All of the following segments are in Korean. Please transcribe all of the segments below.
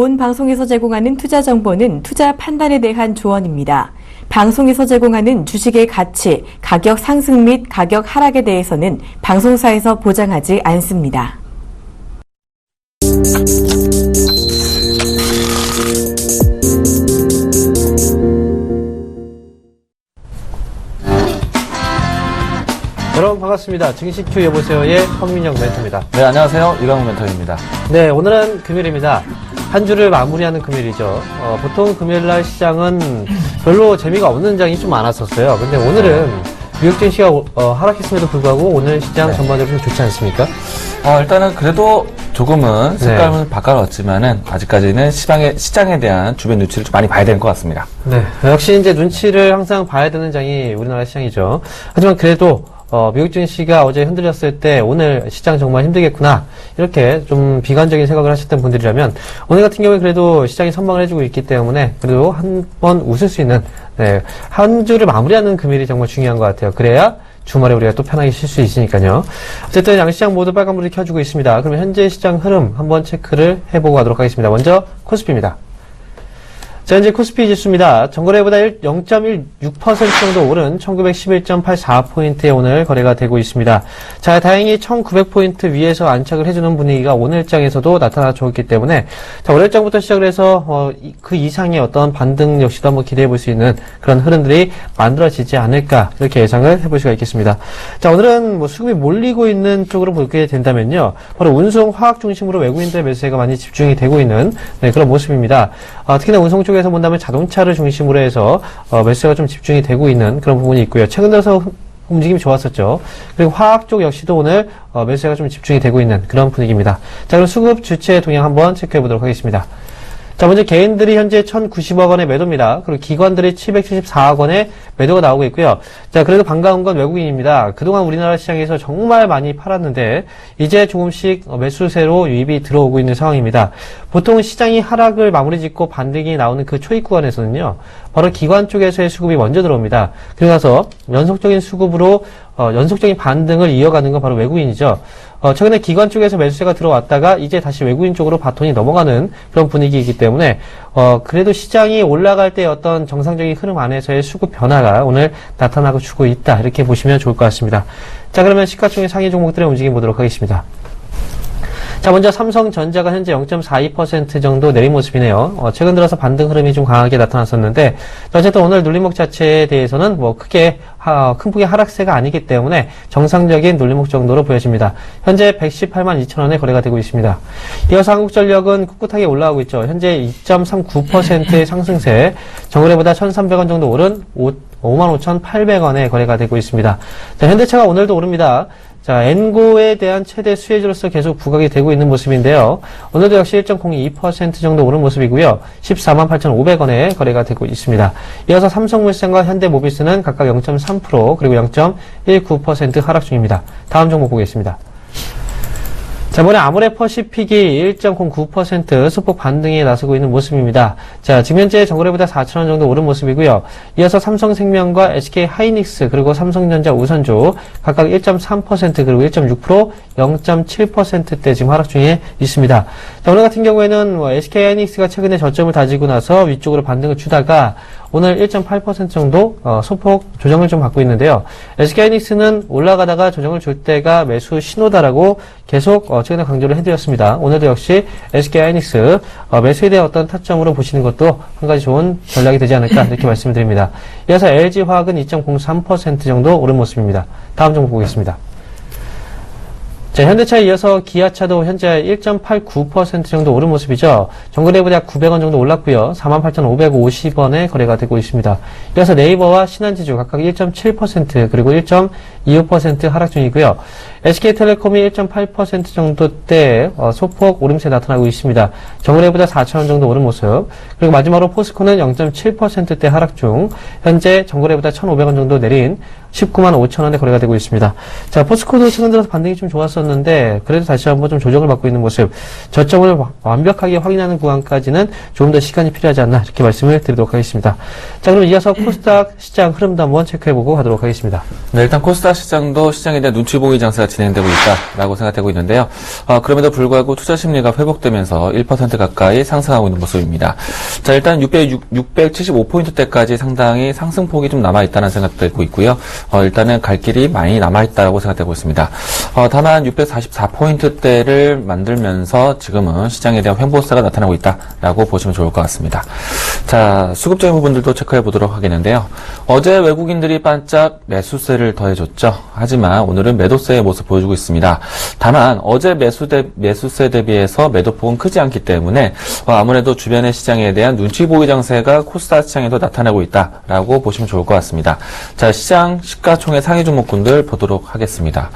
본 방송에서 제공하는 투자 정보는 투자 판단에 대한 조언입니다. 방송에서 제공하는 주식의 가치, 가격 상승 및 가격 하락에 대해서는 방송사에서 보장하지 않습니다. 여러분 반갑습니다. 증시큐 여보세요의 황민영 멘토입니다. 네, 안녕하세요. 이광훈 멘토입니다. 네, 오늘은 금요일입니다. 한 주를 마무리하는 금요일이죠. 보통 금요일날 시장은 별로 재미가 없는 장이 좀 많았었어요. 근데 오늘은 미국 증시가 하락했음에도 불구하고 오늘 시장 전반적으로 좀 좋지 않습니까? 일단은 그래도 조금은 색깔은 바꿔놨지만은 아직까지는 시장에 대한 주변 눈치를 좀 많이 봐야 되는 것 같습니다. 네, 역시 이제 눈치를 항상 봐야 되는 장이 우리나라 시장이죠. 하지만 그래도 미국 증시가 어제 흔들렸을 때 오늘 시장 정말 힘들겠구나 이렇게 좀 비관적인 생각을 하셨던 분들이라면 오늘 같은 경우에 그래도 시장이 선방을 해주고 있기 때문에 그래도 한 번 웃을 수 있는 한 주를 마무리하는 금요일이 정말 중요한 것 같아요. 그래야 주말에 우리가 또 편하게 쉴 수 있으니까요. 어쨌든 양시장 모두 빨간불이 켜주고 있습니다. 그러면 현재 시장 흐름 한번 체크를 해보고 가도록 하겠습니다. 먼저 코스피입니다. 자, 현재 코스피 지수입니다. 전거래보다 0.16% 정도 오른 1911.84포인트에 오늘 거래가 되고 있습니다. 자, 다행히 1900포인트 위에서 안착을 해주는 분위기가 오늘장에서도 나타나 주었기 때문에 자, 월요일장부터 시작을 해서 그 이상의 어떤 반등 역시도 한번 기대해 볼 수 있는 그런 흐름들이 만들어지지 않을까 이렇게 예상을 해볼 수가 있겠습니다. 자, 오늘은 수급이 몰리고 있는 쪽으로 보게 된다면요. 바로 운송, 화학 중심으로 외국인들의 매수세가 많이 집중이 되고 있는 그런 모습입니다. 특히나 운송 쪽에서 본다면 자동차를 중심으로 해서 매수가 좀 집중이 되고 있는 그런 부분이 있고요. 최근 들어서 움직임이 좋았었죠. 그리고 화학 쪽 역시도 오늘 매수가 좀 집중이 되고 있는 그런 분위기입니다. 자, 그럼 수급 주체 동향 한번 체크해 보도록 하겠습니다. 자, 먼저 개인들이 현재 1,090억 원의 매도입니다. 그리고 기관들이 774억 원의 매도가 나오고 있고요. 자, 그래도 반가운 건 외국인입니다. 그동안 우리나라 시장에서 정말 많이 팔았는데 이제 조금씩 매수세로 유입이 들어오고 있는 상황입니다. 보통 시장이 하락을 마무리 짓고 반등이 나오는 그 초입 구간에서는요. 바로 기관 쪽에서의 수급이 먼저 들어옵니다. 그러고 나서 연속적인 수급으로 연속적인 반등을 이어가는 건 바로 외국인이죠. 최근에 기관 쪽에서 매수세가 들어왔다가 이제 다시 외국인 쪽으로 바톤이 넘어가는 그런 분위기이기 때문에 그래도 시장이 올라갈 때 어떤 정상적인 흐름 안에서의 수급 변화가 오늘 나타나고 주고 있다 이렇게 보시면 좋을 것 같습니다. 자, 그러면 시가총액 상위 종목들의 움직임 보도록 하겠습니다. 자, 먼저 삼성전자가 현재 0.42% 정도 내린 모습이네요. 최근 들어서 반등 흐름이 좀 강하게 나타났었는데, 어쨌든 오늘 눌림목 자체에 대해서는 크게, 큰 폭의 하락세가 아니기 때문에 정상적인 눌림목 정도로 보여집니다. 현재 118만 2천원에 거래가 되고 있습니다. 이어서 한국전력은 꿋꿋하게 올라가고 있죠. 현재 2.39%의 상승세, 정거래보다 1,300원 정도 오른 55,800원에 거래가 되고 있습니다. 자, 현대차가 오늘도 오릅니다. 자, 엔고에 대한 최대 수혜주로서 계속 부각이 되고 있는 모습인데요. 오늘도 역시 1.02% 정도 오른 모습이고요. 148,500원에 거래가 되고 있습니다. 이어서 삼성물산과 현대모비스는 각각 0.3% 그리고 0.19% 하락 중입니다. 다음 종목 보겠습니다. 자, 이번에 아모레퍼시픽이 1.09% 소폭 반등에 나서고 있는 모습입니다. 자, 지금 현재 정거래보다 4,000원 정도 오른 모습이고요. 이어서 삼성생명과 SK하이닉스 그리고 삼성전자 우선주 각각 1.3% 그리고 1.6% 0.7%대 지금 하락 중에 있습니다. 자, 오늘 같은 경우에는 SK하이닉스가 최근에 저점을 다지고 나서 위쪽으로 반등을 주다가 오늘 1.8% 정도 소폭 조정을 좀 받고 있는데요. SK하이닉스는 올라가다가 조정을 줄 때가 매수 신호다라고 계속 최근에 강조를 해드렸습니다. 오늘도 역시 SK하이닉스 매수에 대한 어떤 타점으로 보시는 것도 한 가지 좋은 전략이 되지 않을까 이렇게 말씀을 드립니다. 이어서 LG화학은 2.03% 정도 오른 모습입니다. 다음 종목 보겠습니다. 자, 현대차에 이어서 기아차도 현재 1.89% 정도 오른 모습이죠. 정거래보다 900원 정도 올랐고요. 48,550원에 거래가 되고 있습니다. 이어서 네이버와 신한지주 각각 1.7% 그리고 1.25% 하락 중이고요. SK텔레콤이 1.8% 정도대 소폭 오름세 나타나고 있습니다. 정거래보다 4,000원 정도 오른 모습. 그리고 마지막으로 포스코는 0.7%대 하락 중 현재 정거래보다 1,500원 정도 내린 19만 5천원에 거래가 되고 있습니다. 자, 포스코도 최근 들어서 반등이 좀 좋았었는데 그래도 다시 한번 좀 조정을 받고 있는 모습. 저점을 완벽하게 확인하는 구간까지는 조금 더 시간이 필요하지 않나 이렇게 말씀을 드리도록 하겠습니다. 자, 그럼 이어서 코스닥 시장 흐름도 한번 체크해보고 가도록 하겠습니다. 네, 일단 코스닥 시장도 시장에 대한 눈치 보기 장세가 진행되고 있다라고 생각되고 있는데요. 그럼에도 불구하고 투자 심리가 회복되면서 1% 가까이 상승하고 있는 모습입니다. 자, 일단 675포인트대까지 상당히 상승폭이 좀 남아있다는 생각되고 있고요. 일단은 갈 길이 많이 남아있다고 생각되고 있습니다. 다만 644포인트대를 만들면서 지금은 시장에 대한 횡보세가 나타나고 있다라고 보시면 좋을 것 같습니다. 자, 수급적인 부분들도 체크해 보도록 하겠는데요. 어제 외국인들이 반짝 매수세를 더해줬죠. 하지만 오늘은 매도세의 모습 보여주고 있습니다. 다만 어제 매수세 대비해서 매도폭은 크지 않기 때문에 아무래도 주변의 시장에 대한 눈치 보기 장세가 코스닥 시장에도 나타나고 있다라고 보시면 좋을 것 같습니다. 자, 시장 시가총액 상위 종목군들 보도록 하겠습니다.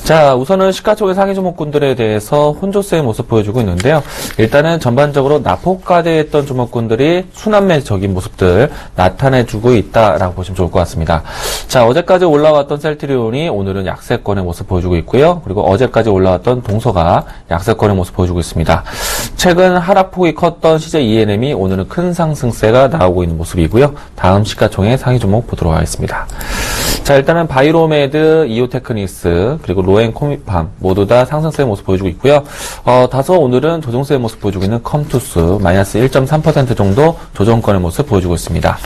자, 우선은 시가총액 상위 종목군들에 대해서 혼조세의 모습 보여주고 있는데요. 일단은 전반적으로 낙폭과대했던 종목군들이 순환매적인 모습들 나타내주고 있다라고 보시면 좋을 것 같습니다. 자, 어제까지 올라왔던 셀트리온이 오늘은 약세권의 모습 보여주고 있고요. 그리고 어제까지 올라왔던 동서가 약세권의 모습 보여주고 있습니다. 최근 하락폭이 컸던 CJ ENM이 오늘은 큰 상승세가 나오고 있는 모습이고요. 다음 시가총액 상위 종목 보도록 하겠습니다. 자, 일단은 바이로메드, 이오테크닉스, 그리고 로엔코미팜 모두 다 상승세의 모습 보여주고 있고요. 다소 오늘은 조정세의 모습 보여주고 있는 컴투스 마이너스 1.3% 정도 조정권의 모습 보여주고 있습니다.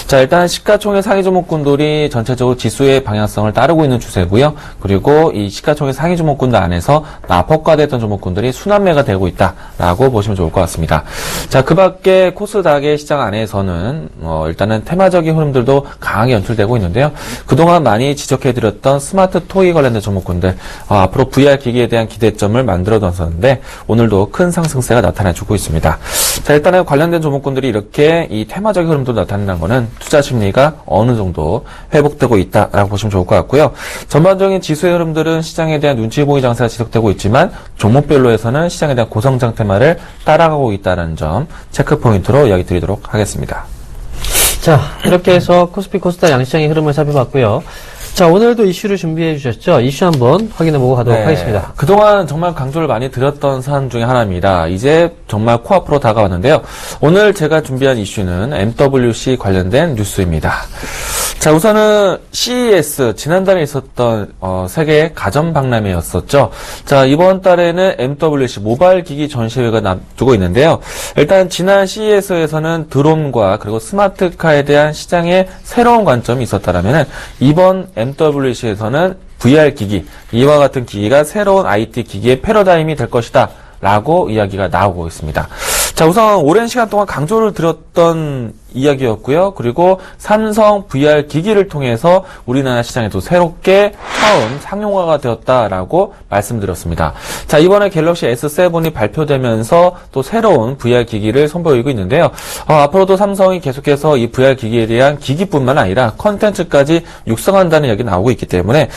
자, 일단 시가총액 상위 종목군들이 전체적으로 지수의 방향성을 따르고 있는 추세고요. 그리고 이 시가총액 상위 종목군들 안에서 낙폭과대했던 종목군들이 순환매가 되고 있다라고 보시면 좋을 것 같습니다. 자, 그 밖에 코스닥의 시장 안에서는 일단은 테마적인 흐름들도 강하게 연출되고 있는데요. 그동안 많이 지적해드렸던 스마트 토이 관련된 종목군들 앞으로 VR 기기에 대한 기대점을 만들어뒀었는데 오늘도 큰 상승세가 나타나주고 있습니다. 자, 일단은 관련된 종목군들이 이렇게 이 테마적인 흐름도 나타낸다는 것은 투자 심리가 어느 정도 회복되고 있다라고 보시면 좋을 것 같고요. 전반적인 지수의 흐름들은 시장에 대한 눈치 보기 장세가 지속되고 있지만 종목별로에서는 시장에 대한 고성장 테마를 따라가고 있다는 점 체크 포인트로 이야기 드리도록 하겠습니다. 자, 이렇게 해서 코스피 코스닥 양시장의 흐름을 살펴봤고요. 자, 오늘도 이슈를 준비해 주셨죠? 이슈 한번 확인해 보고 가도록 하겠습니다. 그동안 정말 강조를 많이 드렸던 사안 중에 하나입니다. 이제 정말 코앞으로 다가왔는데요. 오늘 제가 준비한 이슈는 MWC 관련된 뉴스입니다. 자, 우선은 CES, 지난달에 있었던 세계 가전 박람회였었죠. 자, 이번 달에는 MWC 모바일 기기 전시회가 놔두고 있는데요. 일단 지난 CES에서는 드론과 그리고 스마트카에 대한 시장의 새로운 관점이 있었다라면은 이번 MWC에서는 VR 기기, 이와 같은 기기가 새로운 IT 기기의 패러다임이 될 것이다 라고 이야기가 나오고 있습니다. 자, 우선 오랜 시간 동안 강조를 드렸던 이야기였고요. 그리고 삼성 VR 기기를 통해서 우리나라 시장에도 새롭게 처음 상용화가 되었다라고 말씀드렸습니다. 자, 이번에 갤럭시 S7이 발표되면서 또 새로운 VR 기기를 선보이고 있는데요. 앞으로도 삼성이 계속해서 이 VR 기기에 대한 기기뿐만 아니라 컨텐츠까지 육성한다는 이야기 나오고 있기 때문에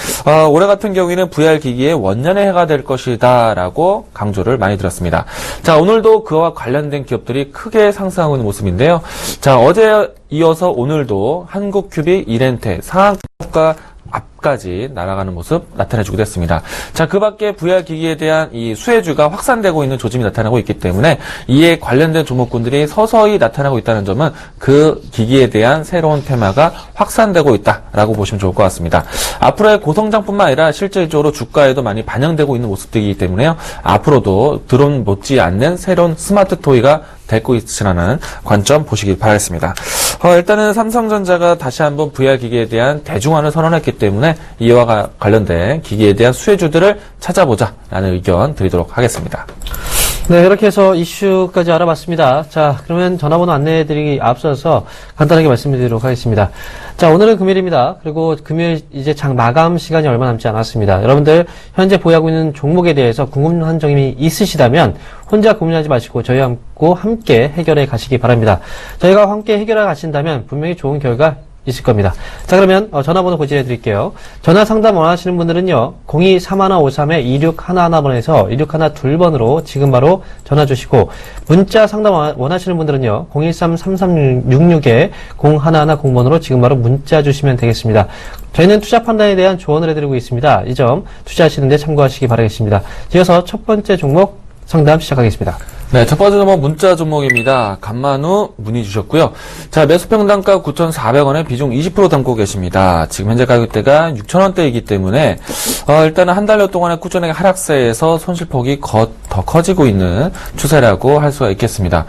올해 같은 경우에는 VR 기기의 원년의 해가 될 것이다 라고 강조를 많이 드렸습니다. 자, 오늘도 그와 관련된 기업들이 크게 상승하고 있는 모습인데요. 자, 어제 이어서 오늘도 한국큐빅, 이렌테, 상한가 앞까지 날아가는 모습 나타내주게 됐습니다. 자, 그 밖에 VR 기기에 대한 이 수혜주가 확산되고 있는 조짐이 나타나고 있기 때문에 이에 관련된 종목군들이 서서히 나타나고 있다는 점은 그 기기에 대한 새로운 테마가 확산되고 있다라고 보시면 좋을 것 같습니다. 앞으로의 고성장뿐만 아니라 실질적으로 주가에도 많이 반영되고 있는 모습들이기 때문에요. 앞으로도 드론 못지 않는 새로운 스마트 토이가 되고 있으라는 관점 보시길 바라겠습니다. 일단은 삼성전자가 다시 한번 VR 기기에 대한 대중화를 선언했기 때문에 이와 관련된 기기에 대한 수혜주들을 찾아보자라는 의견 드리도록 하겠습니다. 네, 이렇게 해서 이슈까지 알아봤습니다. 자, 그러면 전화번호 안내해드리기 앞서서 간단하게 말씀드리도록 하겠습니다. 자, 오늘은 금요일입니다. 그리고 금요일 이제 장 마감 시간이 얼마 남지 않았습니다. 여러분들 현재 보유하고 있는 종목에 대해서 궁금한 점이 있으시다면 혼자 고민하지 마시고 저희와 함께 해결해 가시기 바랍니다. 저희가 함께 해결해 가신다면 분명히 좋은 결과 있을 겁니다. 자, 그러면 전화번호 고지해 드릴게요. 전화 상담 원하시는 분들은요, 023153-2611번에서 2612번으로 지금 바로 전화 주시고, 문자 상담 원하시는 분들은요, 013-3366-0110번으로 지금 바로 문자 주시면 되겠습니다. 저희는 투자 판단에 대한 조언을 해드리고 있습니다. 이 점 투자하시는데 참고하시기 바라겠습니다. 이어서 첫 번째 종목 상담 시작하겠습니다. 네, 첫 번째 종목 문자 종목입니다. 간만후 문의 주셨고요. 자, 매수평단가 9,400원에 비중 20% 담고 계십니다. 지금 현재 가격대가 6,000원대이기 때문에 일단은 한 달여 동안의 꾸준하게 하락세에서 손실폭이 더 커지고 있는 추세라고 할 수가 있겠습니다.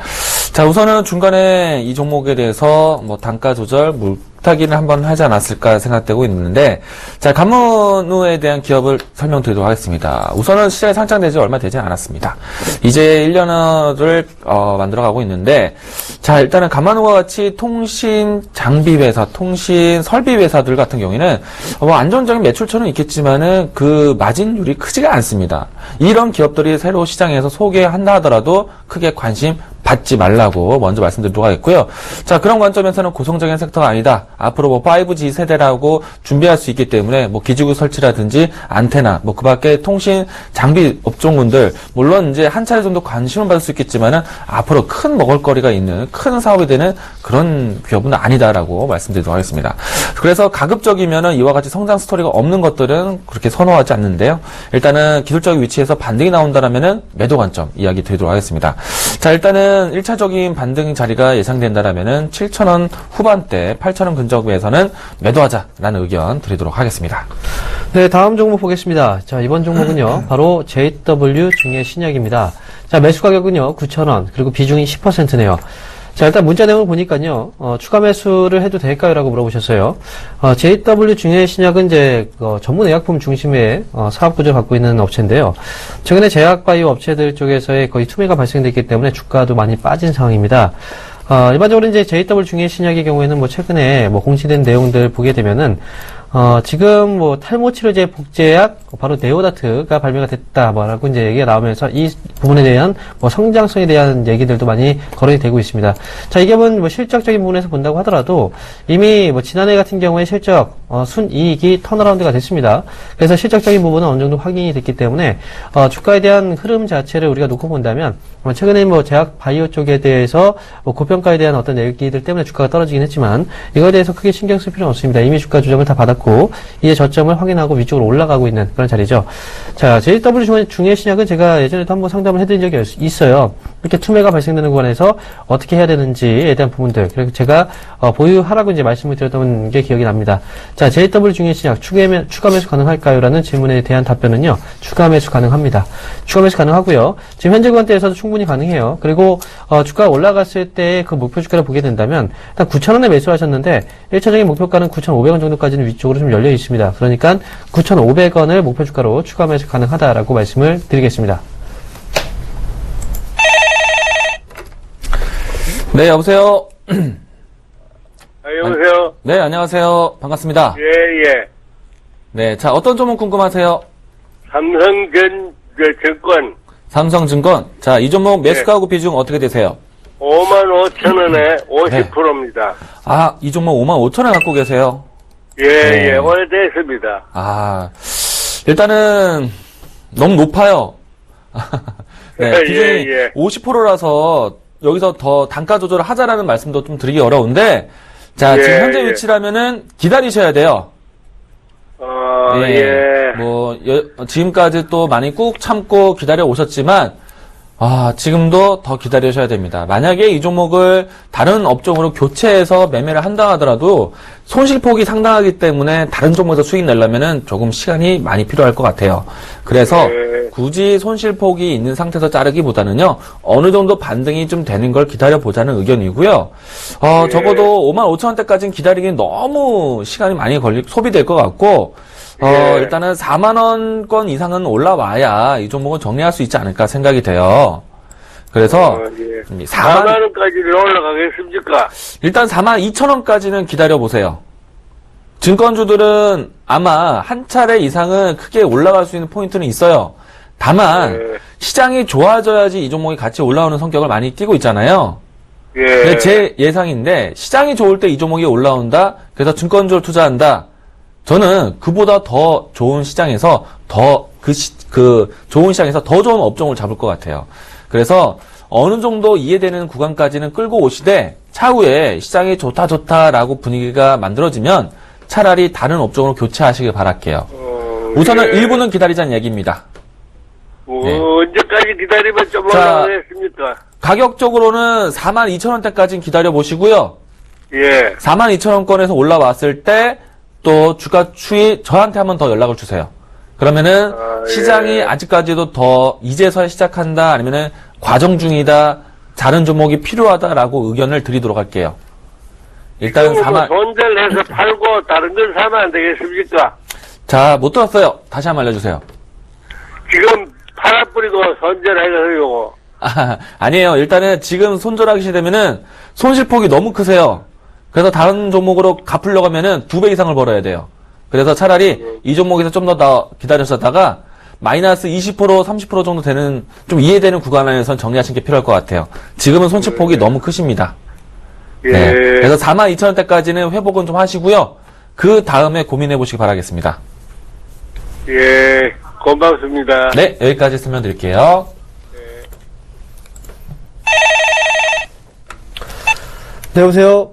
자, 우선은 중간에 이 종목에 대해서 뭐 단가 조절, 물타기를 한번 하지 않았을까 생각되고 있는데, 자, 간만후에 대한 기업을 설명드리도록 하겠습니다. 우선은 시장에 상장된 지 얼마 되지 않았습니다. 이제 1년을 만들어가고 있는데, 자, 일단은 간만후와 같이 통신 장비 회사, 통신 설비 회사들 같은 경우에는 뭐 안정적인 매출처는 있겠지만은 그 마진율이 크지가 않습니다. 이런 기업들이 새로 시장에서 소개한다 하더라도 크게 관심 받지 말라고 먼저 말씀드리도록 하겠고요. 자, 그런 관점에서는 고성적인 섹터가 아니다. 앞으로 뭐 5G 세대라고 준비할 수 있기 때문에 뭐 기지국 설치라든지 안테나, 뭐 그 밖에 통신 장비 업종군들, 물론 이제 한 차례 정도 관심을 받을 수 있겠지만은 앞으로 큰 먹을거리가 있는 큰 사업이 되는 그런 기업은 아니다라고 말씀드리도록 하겠습니다. 그래서 가급적이면은 이와 같이 성장 스토리가 없는 것들은 그렇게 선호하지 않는데요. 일단은 기술적 위치에서 반등이 나온다라면은 매도 관점 이야기 드리도록 하겠습니다. 자, 일단은 1차적인 반등 자리가 예상된다라면은 7,000원 후반대, 8,000원 근접에서는 매도하자라는 의견 드리도록 하겠습니다. 네, 다음 종목 보겠습니다. 자, 이번 종목은요, 바로 JW 중의 신약입니다. 자, 매수 가격은요, 9,000원, 그리고 비중이 10%네요. 자, 일단 문자 내용을 보니까요, 추가 매수를 해도 될까요? 라고 물어보셨어요. JW 중의 신약은 이제, 전문 의약품 중심의, 사업 구조를 갖고 있는 업체인데요. 최근에 제약바이오 업체들 쪽에서의 거의 투매가 발생됐기 때문에 주가도 많이 빠진 상황입니다. 일반적으로 이제 JW 중의 신약의 경우에는 뭐 최근에 뭐 공시된 내용들 보게 되면은, 지금 뭐 탈모 치료제 복제약 바로 네오다트가 발매가 됐다 뭐라고 이제 얘기가 나오면서 이 부분에 대한 뭐 성장성에 대한 얘기들도 많이 거론이 되고 있습니다. 자, 이 기업은 뭐 실적적인 부분에서 본다고 하더라도 이미 뭐 지난해 같은 경우에 실적 순이익이 턴어라운드가 됐습니다. 그래서 실적적인 부분은 어느 정도 확인이 됐기 때문에 주가에 대한 흐름 자체를 우리가 놓고 본다면 최근에 뭐 제약 바이오 쪽에 대해서 뭐 고평가에 대한 어떤 얘기들 때문에 주가가 떨어지긴 했지만 이거에 대해서 크게 신경 쓸 필요는 없습니다. 이미 주가 조정을 다 받았고 이제 저점을 확인하고 위쪽으로 올라가고 있는 그런 자리죠. 자, JW 중의 신약은 제가 예전에도 한번 상담을 해드린 적이 있어요. 이렇게 투매가 발생되는 구간에서 어떻게 해야 되는지에 대한 부분들. 그리고 제가 보유하라고 이제 말씀을 드렸던 게 기억이 납니다. 자, JW 중의 신약 추가 매수 가능할까요? 라는 질문에 대한 답변은요. 추가 매수 가능합니다. 추가 매수 가능하고요. 지금 현재 구간대에서도 충분히 가능해요. 그리고 주가가 올라갔을 때 그 목표 주가를 보게 된다면 일단 9,000원에 매수를 하셨는데 1차적인 목표가는 9,500원 정도까지는 위쪽으로 좀 열려 있습니다. 그러니까 9,500원을 목표 주가로 추가 매수 가능하다라고 말씀을 드리겠습니다. 네, 여보세요? 여보세요? 네, 안녕하세요. 반갑습니다. 예, 예. 네, 자, 어떤 종목 궁금하세요? 삼성증권 삼성증권. 자, 이 종목 매수가하고 비중 어떻게 되세요? 55,000원에 50%입니다. 아, 이 종목 55,000원 갖고 계세요? 예, 네. 예, 오래됐습니다. 아, 일단은 너무 높아요. 네, 예, 비중이 예. 50%라서 여기서 더 단가 조절을 하자라는 말씀도 좀 드리기 어려운데, 자, 예, 지금 현재 예. 위치라면은 기다리셔야 돼요. 예. 뭐, 지금까지 또 많이 꾹 참고 기다려 오셨지만, 지금도 더 기다리셔야 됩니다. 만약에 이 종목을 다른 업종으로 교체해서 매매를 한다 하더라도 손실폭이 상당하기 때문에 다른 종목에서 수익 내려면은 조금 시간이 많이 필요할 것 같아요. 그래서 굳이 손실폭이 있는 상태에서 자르기보다는요, 어느 정도 반등이 좀 되는 걸 기다려보자는 의견이고요. 적어도 55,000원대까지는 기다리기 너무 시간이 많이 소비될 것 같고, 일단은 4만원권 이상은 올라와야 이 종목은 정리할 수 있지 않을까 생각이 돼요. 그래서, 4만원까지는 올라가겠습니까? 일단 42,000원까지는 기다려보세요. 증권주들은 아마 한 차례 이상은 크게 올라갈 수 있는 포인트는 있어요. 다만, 시장이 좋아져야지 이 종목이 같이 올라오는 성격을 많이 띠고 있잖아요. 예. 제 예상인데, 시장이 좋을 때 이 종목이 올라온다? 그래서 증권주를 투자한다? 저는 그보다 더 좋은 시장에서 좋은 시장에서 더 좋은 업종을 잡을 것 같아요. 그래서 어느 정도 이해되는 구간까지는 끌고 오시되 차후에 시장이 좋다라고 분위기가 만들어지면 차라리 다른 업종으로 교체하시길 바랄게요. 우선은 일부는 기다리자는 얘기입니다. 언제까지 기다리면 좀 올라가겠습니까? 가격적으로는 42,000원대까지는 기다려 보시고요. 예. 42,000원권에서 올라왔을 때 또 주가 추이 저한테 한번 더 연락을 주세요. 그러면은 예. 시장이 아직까지도 더 이제서야 시작한다 아니면은 과정 중이다 다른 종목이 필요하다라고 의견을 드리도록 할게요. 일단은 4만 손절 해서 팔고 다른 걸 사면 안 되겠습니까? 자, 못 들었어요. 다시 한번 알려주세요. 지금 팔아뿌리고 손절해가지고 아니에요. 일단은 지금 손절하기 시작되면은 손실폭이 너무 크세요. 그래서 다른 종목으로 갚으려고 하면은 2배 이상을 벌어야 돼요. 그래서 차라리 이 종목에서 좀 더 기다렸었다가 마이너스 20%, 30% 정도 되는 좀 이해되는 구간 안에서 정리하시는 게 필요할 것 같아요. 지금은 손실폭이 너무 크십니다. 예. 네. 그래서 42,000원대까지는 회복은 좀 하시고요. 그 다음에 고민해 보시기 바라겠습니다. 예, 고맙습니다. 네, 여기까지 설명드릴게요. 네, 여보세요?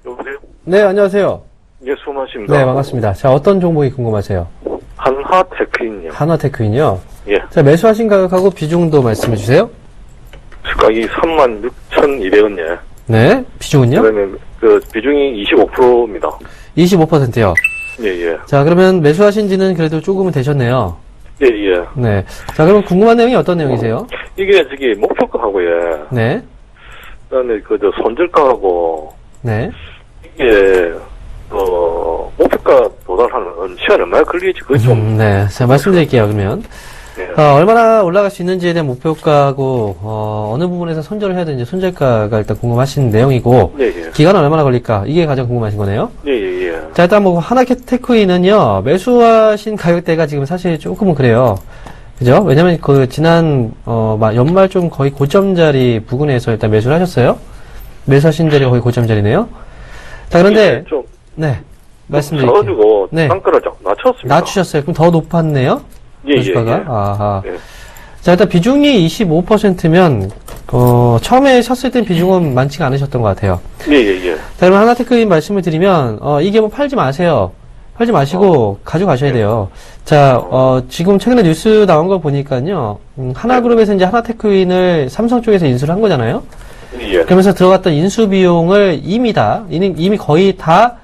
여보세요? 네, 안녕하세요. 예, 수고하십니다. 네, 반갑습니다. 자, 어떤 종목이 궁금하세요? 한화테크인요. 한화테크인요. 예. 자, 매수하신 가격하고 비중도 말씀해 주세요. 가격이 36,200원이에요. 네, 비중은요? 그러면 그 비중이 25%입니다. 25%요. 예, 예. 자, 그러면 매수하신 지는 그래도 조금은 되셨네요. 예, 예. 네. 자, 그럼 궁금한 내용이 어떤 내용이세요? 이게 저기 목표가하고 예. 네. 그다음에 그저 손절가하고 네. 이게 목표가 도달하는 시간 얼마나 걸리지 그게 좀 네. 자, 말씀드릴게요, 그러면. 예. 얼마나 올라갈 수 있는지에 대한 목표가하고, 어느 부분에서 손절을 해야 되는지 손절가가 일단 궁금하신 내용이고, 예, 예. 기간은 얼마나 걸릴까? 이게 가장 궁금하신 거네요. 예, 예, 예. 자, 일단 뭐, 하나테크인은요, 매수하신 가격대가 지금 사실 조금은 그래요. 그죠? 왜냐면 지난, 연말 좀 거의 고점자리 부근에서 일단 매수를 하셨어요. 매수하신 자리가 거의 고점자리네요. 자, 그런데, 이게 좀 네. 말씀드릴게요. 사가지고 네. 단가를 좀 낮췄습니다. 낮추셨어요. 그럼 더 높았네요? 예, 예, 매수가가? 예. 아하. 예. 자, 일단 비중이 25%면, 처음에 샀을 땐 비중은 많지가 않으셨던 것 같아요. 예, 예, 예. 자, 그러면 하나테크인 말씀을 드리면, 이게 뭐 팔지 마세요. 팔지 마시고, 가져가셔야 돼요. 자, 지금 최근에 뉴스 나온 거 보니까요, 하나그룹에서 이제 하나테크인을 삼성 쪽에서 인수를 한 거잖아요? 예, 예. 그러면서 들어갔던 인수 비용을 이미 거의 다,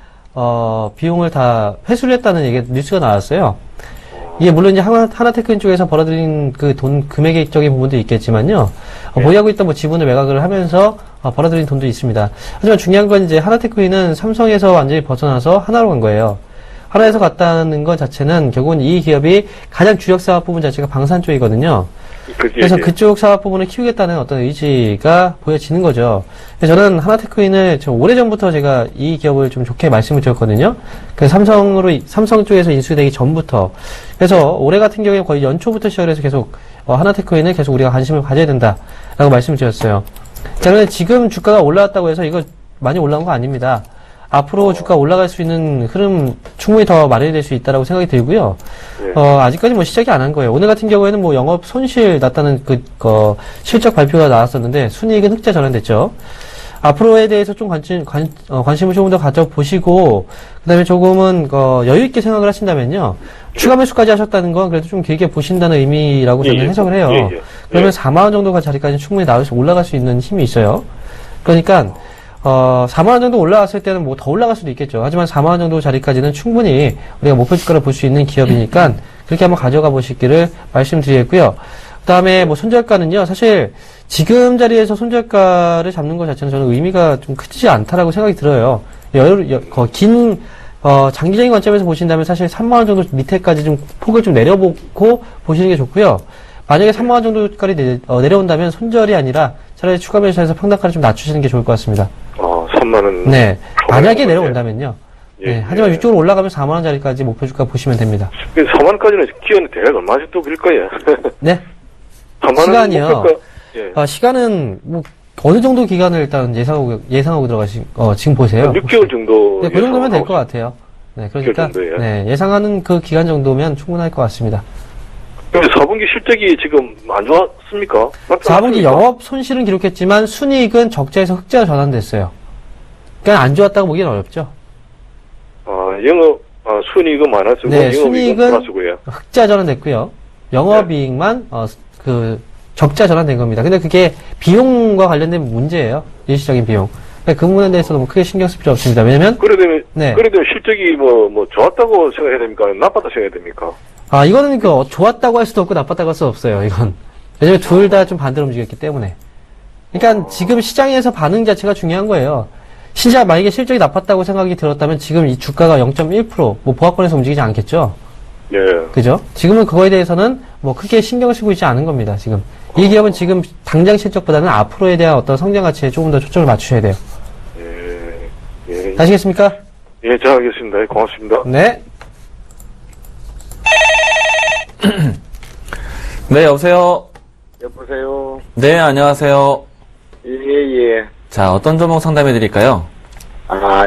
비용을 다 회수를 했다는 뉴스가 나왔어요. 이게 물론 이제 하나테크인 쪽에서 벌어들인 그 돈 금액적인 부분도 있겠지만요. 보유하고 있던 뭐 지분을 매각을 하면서 벌어들인 돈도 있습니다. 하지만 중요한 건 이제 하나테크인은 삼성에서 완전히 벗어나서 하나로 간 거예요. 하나에서 갔다는 것 자체는 결국은 이 기업이 가장 주력 사업 부분 자체가 방산 쪽이거든요. 그래서 그쪽 사업 부분을 키우겠다는 어떤 의지가 보여지는 거죠. 그래서 저는 하나테크인을 오래전부터 제가 이 기업을 좀 좋게 말씀을 드렸거든요. 그래서 삼성 쪽에서 인수되기 전부터. 그래서 올해 같은 경우에 거의 연초부터 시작해서 계속 하나테크인을 계속 우리가 관심을 가져야 된다라고 말씀을 드렸어요. 자, 그런데 지금 주가가 올라왔다고 해서 이거 많이 올라온 거 아닙니다. 앞으로 주가 올라갈 수 있는 흐름 충분히 더 마련이 될 수 있다라고 생각이 들고요. 네. 아직까지 뭐 시작이 안 한 거예요. 오늘 같은 경우에는 뭐 영업 손실 났다는 실적 발표가 나왔었는데 순이익은 흑자 전환됐죠. 앞으로에 대해서 좀 관심을 조금 더 가져보시고, 그 다음에 조금은, 여유있게 생각을 하신다면요. 추가 매수까지 하셨다는 건 그래도 좀 길게 보신다는 의미라고 저는 해석을 해요. 그러면 4만원 정도가 자리까지 충분히 올라갈 수 있는 힘이 있어요. 그러니까, 4만원 정도 올라왔을 때는 뭐 더 올라갈 수도 있겠죠. 하지만 4만원 정도 자리까지는 충분히 우리가 목표 주가를 볼 수 있는 기업이니까 그렇게 한번 가져가 보시기를 말씀드리겠고요. 그 다음에 뭐 손절가는요, 사실 지금 자리에서 손절가를 잡는 것 자체는 저는 의미가 좀 크지 않다라고 생각이 들어요. 장기적인 관점에서 보신다면 사실 3만원 정도 밑에까지 좀 폭을 좀 내려보고 보시는 게 좋고요. 만약에 3만원 정도까지 내려온다면 손절이 아니라 차라리 추가 매수해서 평단가를 좀 낮추시는 게 좋을 것 같습니다. 3만원. 네. 만약에 내려온다면요. 예, 네. 하지만 이쪽으로 올라가면 4만원짜리까지 목표 주가 보시면 됩니다. 4만원까지는 기간이 대략 얼마 정도 길 거예요? 네. 4만원 시간이요. 목표가, 예. 시간은 뭐 어느 정도 기간을 일단 예상하고 지금 보세요. 6개월 정도. 네, 그 정도면 될 것 같아요. 네, 그러니까 정도예요? 네, 예상하는 그 기간 정도면 충분할 것 같습니다. 근데 4분기 실적이 지금 안 좋았습니까? 4분기 영업 손실은 기록했지만 순이익은 적자에서 흑자로 전환됐어요. 그러니까 안 좋았다고 보기는 어렵죠. 순이익은 마이너스고, 네, 영업이익은 순이익은 플러스고요. 흑자 전환됐고요. 영업이익만 적자 전환된 겁니다. 근데 그게 비용과 관련된 문제예요. 일시적인 비용. 그러니까 그 부분에 대해서 너무 크게 신경 쓸 필요 없습니다. 왜냐면, 그래도, 네. 그래도 실적이 좋았다고 생각해야 됩니까? 나빴다고 생각해야 됩니까? 이거는 좋았다고 할 수도 없고 나빴다고 할 수도 없어요, 이건. 왜냐면 둘 다 좀 반대로 움직였기 때문에. 그러니까 지금 시장에서 반응 자체가 중요한 거예요. 만약에 실적이 나빴다고 생각이 들었다면 지금 이 주가가 0.1% 보합권에서 움직이지 않겠죠? 예. 그죠? 지금은 그거에 대해서는 크게 신경을 쓰고 있지 않은 겁니다, 지금. 이 기업은 지금 당장 실적보다는 앞으로에 대한 어떤 성장 가치에 조금 더 초점을 맞추셔야 돼요. 예. 아시겠습니까? 예, 잘 알겠습니다. 고맙습니다. 네. 네, 여보세요. 여보세요. 네, 안녕하세요. 예. 자, 어떤 종목 상담해 드릴까요?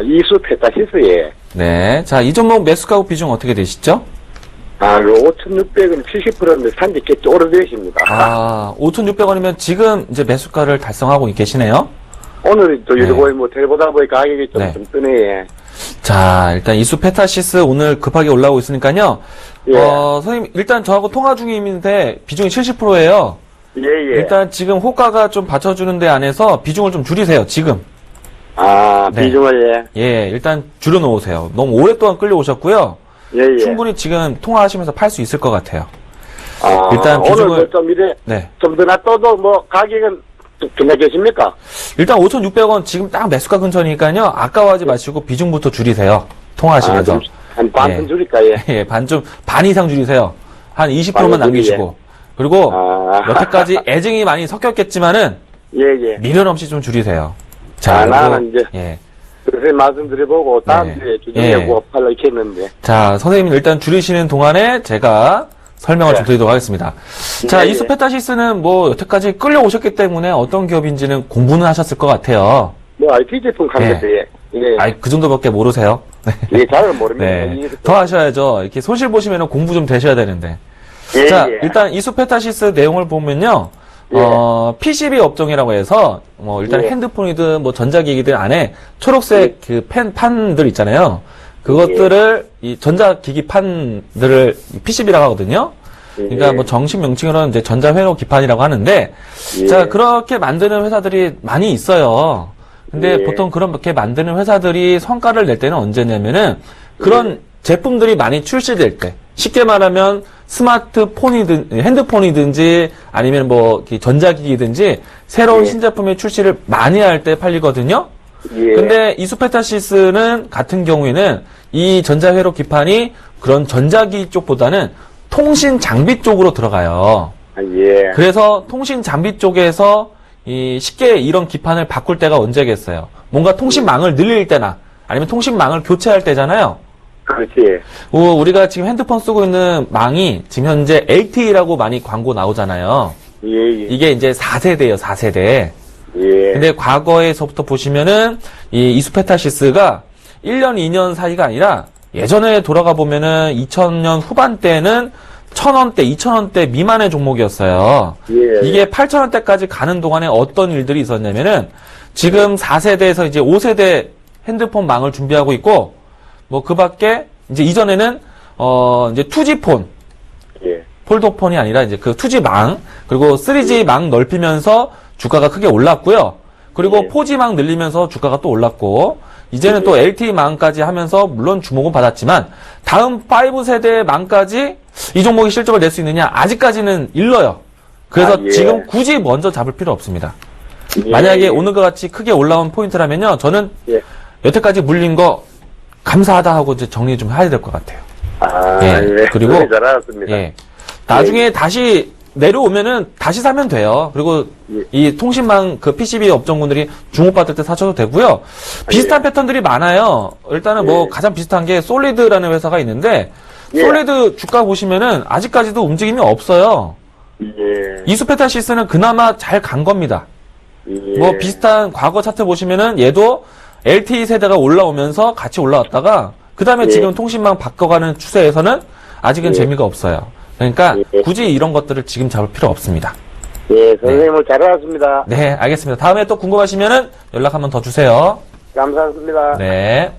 이수 페타시스에, 네. 자, 이 종목 매수가고 비중 어떻게 되시죠? 5,600은 70%인데 산지 꽤 오래되십니다. 5,600원이면 지금 이제 매수가를 달성하고 계시네요. 오늘 또 네. 요거 대보다 보니 가격이 좀, 네. 좀 뜨네. 자, 일단 이수 페타시스 오늘 급하게 올라오고 있으니까요. 예. 선생님, 일단 저하고 통화 중인데 비중이 70%예요. 예. 일단 지금 호가가 좀 받쳐주는 데 안에서 비중을 좀 줄이세요, 지금. 네. 비중을, 예, 일단 줄여놓으세요. 너무 오랫동안 끌려오셨고요. 예. 충분히 지금 통화하시면서 팔 수 있을 것 같아요. 일단 오늘 좀 이래, 네. 좀 더 놔둬도 가격은 좀 계십니까? 일단 5,600원 지금 딱 매수가 근처니까요. 아까워하지 마시고 비중부터 줄이세요. 통화하시면서. 한 반쯤 예. 줄일까, 예. 예, 반 이상 줄이세요. 한 20%만 반을 남기시고. 그리고 여태까지 예. 애증이 많이 섞였겠지만은 예. 미련 없이 좀 줄이세요. 자, 나는 이제, 예. 그래서 말씀드려보고, 다음 네. 주에 주중에 팔러 있겠는데. 자, 선생님 일단 줄이시는 동안에 제가 설명을 좀 드리도록 하겠습니다. 자, 네. 이수페타시스는 여태까지 끌려오셨기 때문에 어떤 기업인지는 공부는 하셨을 것 같아요. IT 제품 관계에, 예. 그 정도밖에 모르세요. 네. 예, 잘 모릅니다. 네. 더 하셔야죠. 이렇게 손실 보시면 공부 좀 되셔야 되는데. 예, 자, 예. 일단 이수페타시스 내용을 보면요. 예. PCB 업종이라고 해서, 일단 예. 핸드폰이든 그안에 초록색 판들 있잖아요. 그것들을, 이 전자기기 판들을 PCB라고 하거든요. 그러니까 정식 명칭으로는 이제 전자회로 기판이라고 하는데, 예. 자, 그렇게 만드는 회사들이 많이 있어요. 근데 보통 그렇게 만드는 회사들이 성과를 낼 때는 언제냐면은, 그런 제품들이 많이 출시될 때, 쉽게 말하면 핸드폰이든지 아니면 전자기기든지 새로운 신제품의 출시를 많이 할 때 팔리거든요. 예. 근데 이수페타시스는 같은 경우에는 이 전자회로 기판이 그런 전자기기 쪽보다는 통신 장비 쪽으로 들어가요. 예. 그래서 통신 장비 쪽에서 쉽게 이런 기판을 바꿀 때가 언제겠어요? 뭔가 통신망을 늘릴 때나 아니면 통신망을 교체할 때잖아요. 그렇지. 우리가 지금 핸드폰 쓰고 있는 망이 지금 현재 LTE라고 많이 광고 나오잖아요. 예. 이게 이제 4세대예요, 4세대. 예. 근데 과거에서부터 보시면은 이 이수페타시스가 1년, 2년 사이가 아니라 예전에 돌아가 보면은 2000년 후반대는 1,000원대, 2,000원대 미만의 종목이었어요. 예. 이게 8,000원대까지 가는 동안에 어떤 일들이 있었냐면은 지금 4세대에서 이제 5세대 핸드폰 망을 준비하고 있고 그 밖에 이제 이전에는 이제 2G폰, 예. 폴더폰이 아니라 이제 그 2G 망 그리고 3G 망 넓히면서 주가가 크게 올랐고요. 그리고 예. 4G 망 늘리면서 주가가 또 올랐고 이제는 또 LTE 망까지 하면서 물론 주목은 받았지만 다음 5세대 망까지 이 종목이 실적을 낼 수 있느냐 아직까지는 일러요. 그래서 예. 지금 굳이 먼저 잡을 필요 없습니다. 예. 만약에 오늘과 같이 크게 올라온 포인트라면요. 저는 예. 여태까지 물린 거 감사하다 하고 이제 정리 좀 해야 될 것 같아요. 예. 그리고 잘 알았습니다. 예. 나중에 다시 내려오면은 다시 사면 돼요. 그리고 예. 이 통신망 PCB 업종군들이 주목받을 때 사셔도 되고요. 비슷한 패턴들이 많아요. 일단은 예. 가장 비슷한 게 솔리드라는 회사가 있는데 예. 솔리드 주가 보시면은 아직까지도 움직임이 없어요. 예. 이수페타시스는 그나마 잘 간 겁니다. 예. 비슷한 과거 차트 보시면은 얘도 LTE 세대가 올라오면서 같이 올라왔다가 그 다음에 예. 지금 통신망 바꿔가는 추세에서는 아직은 예. 재미가 없어요. 그러니까 예. 굳이 이런 것들을 지금 잡을 필요 없습니다. 예, 선생님을 잘 알았습니다. 네, 알겠습니다. 다음에 또 궁금하시면은 연락 한번 더 주세요. 감사합니다. 네.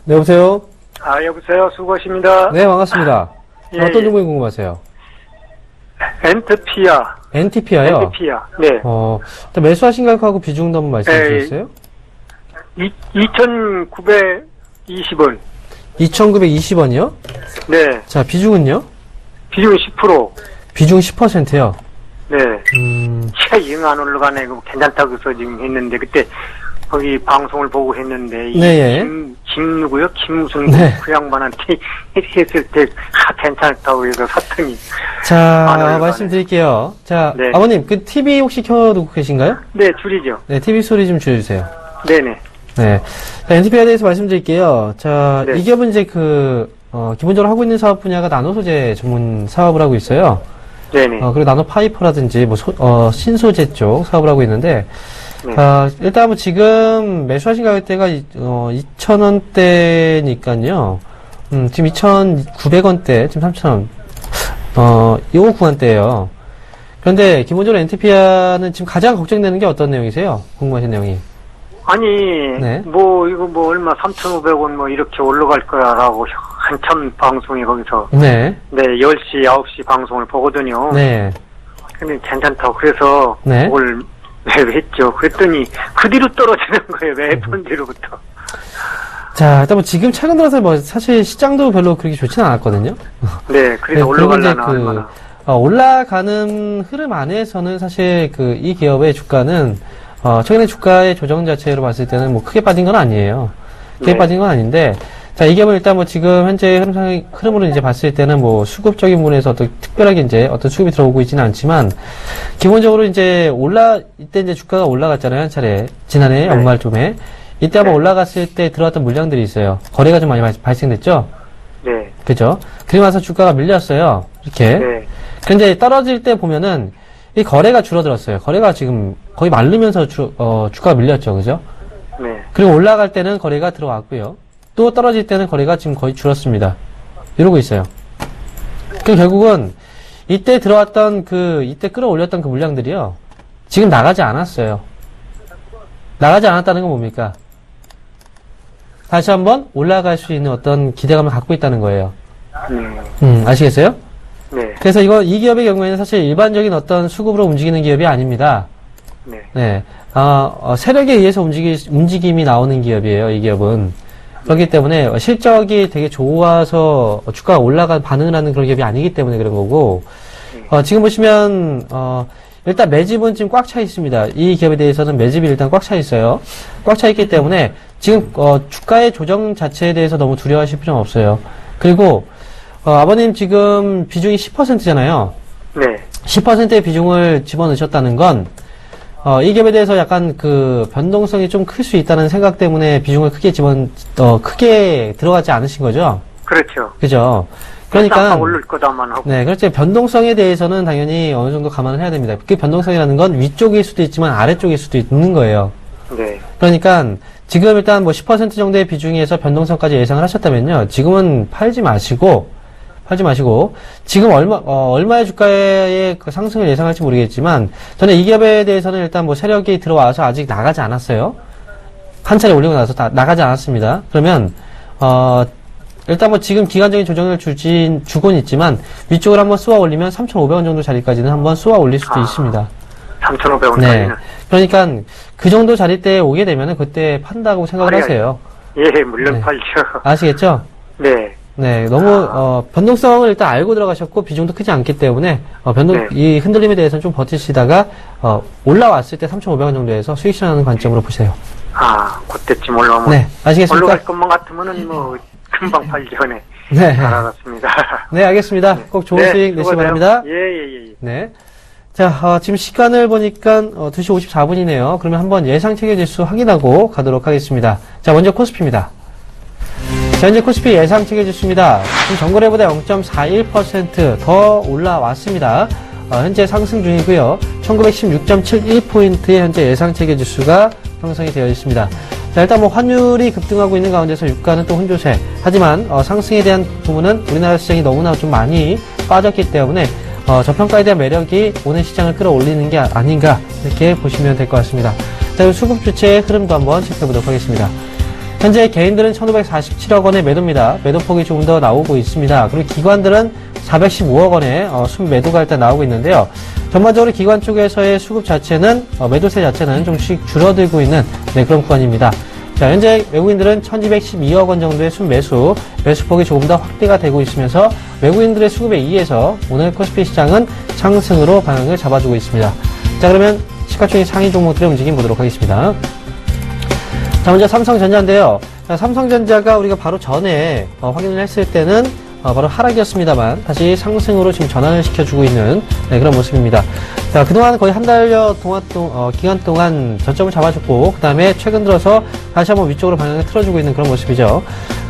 네, 여보세요? 여보세요. 수고하십니다. 네, 반갑습니다. 예, 어떤 예. 종목이 궁금하세요? 엔트피아. NTP야요? 엔트피아. 네. 일단 매수하신 가격하고 비중도 한번 말씀해 주시겠어요? 2,920원. 2,920원이요? 네. 자, 비중은요? 비중 10%. 비중 10%요. 네. 영 안 올라가네. 그거 괜찮다고 해서 지금 했는데, 그때, 거기 방송을 보고 했는데, 네, 예. 누구요? 김무슨 네. 그 양반한테 했을 때, 괜찮다고 해서 샀더니. 안 자, 올라가네. 말씀드릴게요. 자, 네. 아버님, 그 TV 혹시 켜두고 계신가요? 네, 줄이죠. 네, TV 소리 좀 줄여주세요. 네네. 네. 자, NTP에 대해서 말씀드릴게요. 자, 네. 이 기업은 이제 기본적으로 하고 있는 사업 분야가 나노 소재 전문 사업을 하고 있어요. 네네. 그리고 나노 파이퍼라든지, 신소재 쪽 사업을 하고 있는데, 네. 일단 뭐 지금 매수하신 가격대가, 2,000원대니까요. 지금 2,900원대, 지금 3,000원. 요 구간대예요. 그런데 기본적으로 NTP는 지금 가장 걱정되는 게 어떤 내용이세요? 궁금하신 내용이. 아니, 네. 이거 얼마, 3,500원 이렇게 올라갈 거야라고 한참 방송이 거기서, 네. 네, 10시, 9시 방송을 보거든요. 네. 근데 괜찮다고. 그래서, 네. 그걸 매수했죠. 그랬더니, 그 뒤로 떨어지는 거예요. 매번 뒤로부터. 자, 일단 뭐 지금 최근 들어서 사실 시장도 별로 그렇게 좋지는 않았거든요. 네, 그래서 그리고 이제 올라가려나, 얼마나. 올라가는 흐름 안에서는 사실 이 기업의 주가는, 최근에 주가의 조정 자체로 봤을 때는 뭐 크게 빠진 건 아니에요. 크게 네. 빠진 건 아닌데, 자, 이 기업은 일단 뭐 지금 현재 흐름으로 이제 봤을 때는 뭐 수급적인 부분에서 어떤 특별하게 이제 어떤 수급이 들어오고 있지는 않지만, 기본적으로 이제 이때 이제 주가가 올라갔잖아요, 한 차례. 지난해 네. 연말쯤에. 이때 한번 네. 올라갔을 때 들어왔던 물량들이 있어요. 거래가 좀 많이 발생됐죠? 네, 그죠? 그리고 나서 주가가 밀렸어요. 이렇게. 네, 근데 떨어질 때 보면은 이 거래가 줄어들었어요. 거래가 지금 거의 마르면서 주가가 밀렸죠. 그죠? 네, 그리고 올라갈 때는 거래가 들어왔고요. 또 떨어질 때는 거래가 지금 거의 줄었습니다. 이러고 있어요. 그럼 결국은 이때 들어왔던 이때 끌어올렸던 그 물량들이요. 지금 나가지 않았어요. 나가지 않았다는 건 뭡니까? 다시 한번 올라갈 수 있는 어떤 기대감을 갖고 있다는 거예요. 아시겠어요? 네, 그래서 이 기업의 경우에는 사실 일반적인 어떤 수급으로 움직이는 기업이 아닙니다. 네, 네. 세력에 의해서 움직임이 나오는 기업이에요, 이 기업은. 그렇기 때문에 실적이 되게 좋아서 주가가 반응을 하는 그런 기업이 아니기 때문에 그런 거고, 지금 보시면, 일단 매집은 지금 꽉 차 있습니다. 이 기업에 대해서는 매집이 일단 꽉 차 있어요. 꽉 차 있기 때문에 지금, 주가의 조정 자체에 대해서 너무 두려워하실 필요는 없어요. 그리고, 아버님 지금 비중이 10%잖아요. 네, 10%의 비중을 집어넣으셨다는 건, 이 기업에 대해서 약간 변동성이 좀 클 수 있다는 생각 때문에 비중을 크게 들어가지 않으신 거죠? 그렇죠. 그죠? 아까 그러니까, 오를 거다만 하고. 네, 그렇죠. 변동성에 대해서는 당연히 어느 정도 감안을 해야 됩니다. 그 변동성이라는 건 위쪽일 수도 있지만 아래쪽일 수도 있는 거예요. 네, 그러니까, 지금 일단 10% 정도의 비중에서 변동성까지 예상을 하셨다면요. 지금은 팔지 마시고, 지금 얼마의 주가의 상승을 예상할지 모르겠지만, 저는 이 기업에 대해서는 일단 세력이 들어와서 아직 나가지 않았어요. 한 차례 올리고 나서 다 나가지 않았습니다. 그러면, 일단 지금 기간적인 조정을 주곤 있지만, 위쪽으로 한번 쏘아 올리면 3,500원 정도 자리까지는 한번 쏘아 올릴 수도 있습니다. 3,500원까지는. 네. 그러니까, 그 정도 자리대에 오게 되면은 그때 판다고 생각을 하세요. 예, 물론 네. 팔죠. 아시겠죠? 네, 네, 너무 변동성을 일단 알고 들어가셨고 비중도 크지 않기 때문에 네. 이 흔들림에 대해서는 좀 버티시다가 올라왔을 때 3,500원 정도에서 수익 실현하는 관점으로 보세요. 그때쯤 올라오면. 네, 아시겠습니까? 올라갈 것만 같으면은 금방 팔죠. 네. 네, 잘 알았습니다. 네, 알겠습니다. 꼭 좋은 수익 내시기 수고하세요. 바랍니다. 예. 네. 자, 지금 시간을 보니까 2시 54분이네요. 그러면 한번 예상 체결 지수 확인하고 가도록 하겠습니다. 자, 먼저 코스피입니다. 자, 현재 코스피 예상 체결 지수입니다. 지금 전거래보다 0.41% 더 올라왔습니다. 현재 상승 중이고요. 1916.71포인트의 현재 예상 체결 지수가 형성이 되어 있습니다. 자, 일단 환율이 급등하고 있는 가운데서 유가는 또 혼조세. 하지만 상승에 대한 부분은 우리나라 시장이 너무나 좀 많이 빠졌기 때문에 저평가에 대한 매력이 오늘 시장을 끌어올리는 게 아닌가 이렇게 보시면 될 것 같습니다. 자, 수급 주체의 흐름도 한번 체크해보도록 하겠습니다. 현재 개인들은 1,547억 원의 매도입니다. 매도폭이 조금 더 나오고 있습니다. 그리고 기관들은 415억 원의 순매도가 일단 나오고 있는데요. 전반적으로 기관 쪽에서의 수급 자체는 매도세 자체는 좀씩 줄어들고 있는 그런 구간입니다. 자, 현재 외국인들은 1212억 원 정도의 매수폭이 조금 더 확대가 되고 있으면서 외국인들의 수급에 의해서 오늘 코스피 시장은 상승으로 방향을 잡아주고 있습니다. 자, 그러면 시가총액 상위 종목들의 움직임 보도록 하겠습니다. 자, 먼저 삼성전자인데요. 자, 삼성전자가 우리가 바로 전에 확인을 했을 때는 바로 하락이었습니다만 다시 상승으로 지금 전환을 시켜주고 있는 그런 모습입니다. 자, 그동안 거의 한 달여 기간 동안 저점을 잡아줬고, 그 다음에 최근 들어서 다시 한번 위쪽으로 방향을 틀어주고 있는 그런 모습이죠.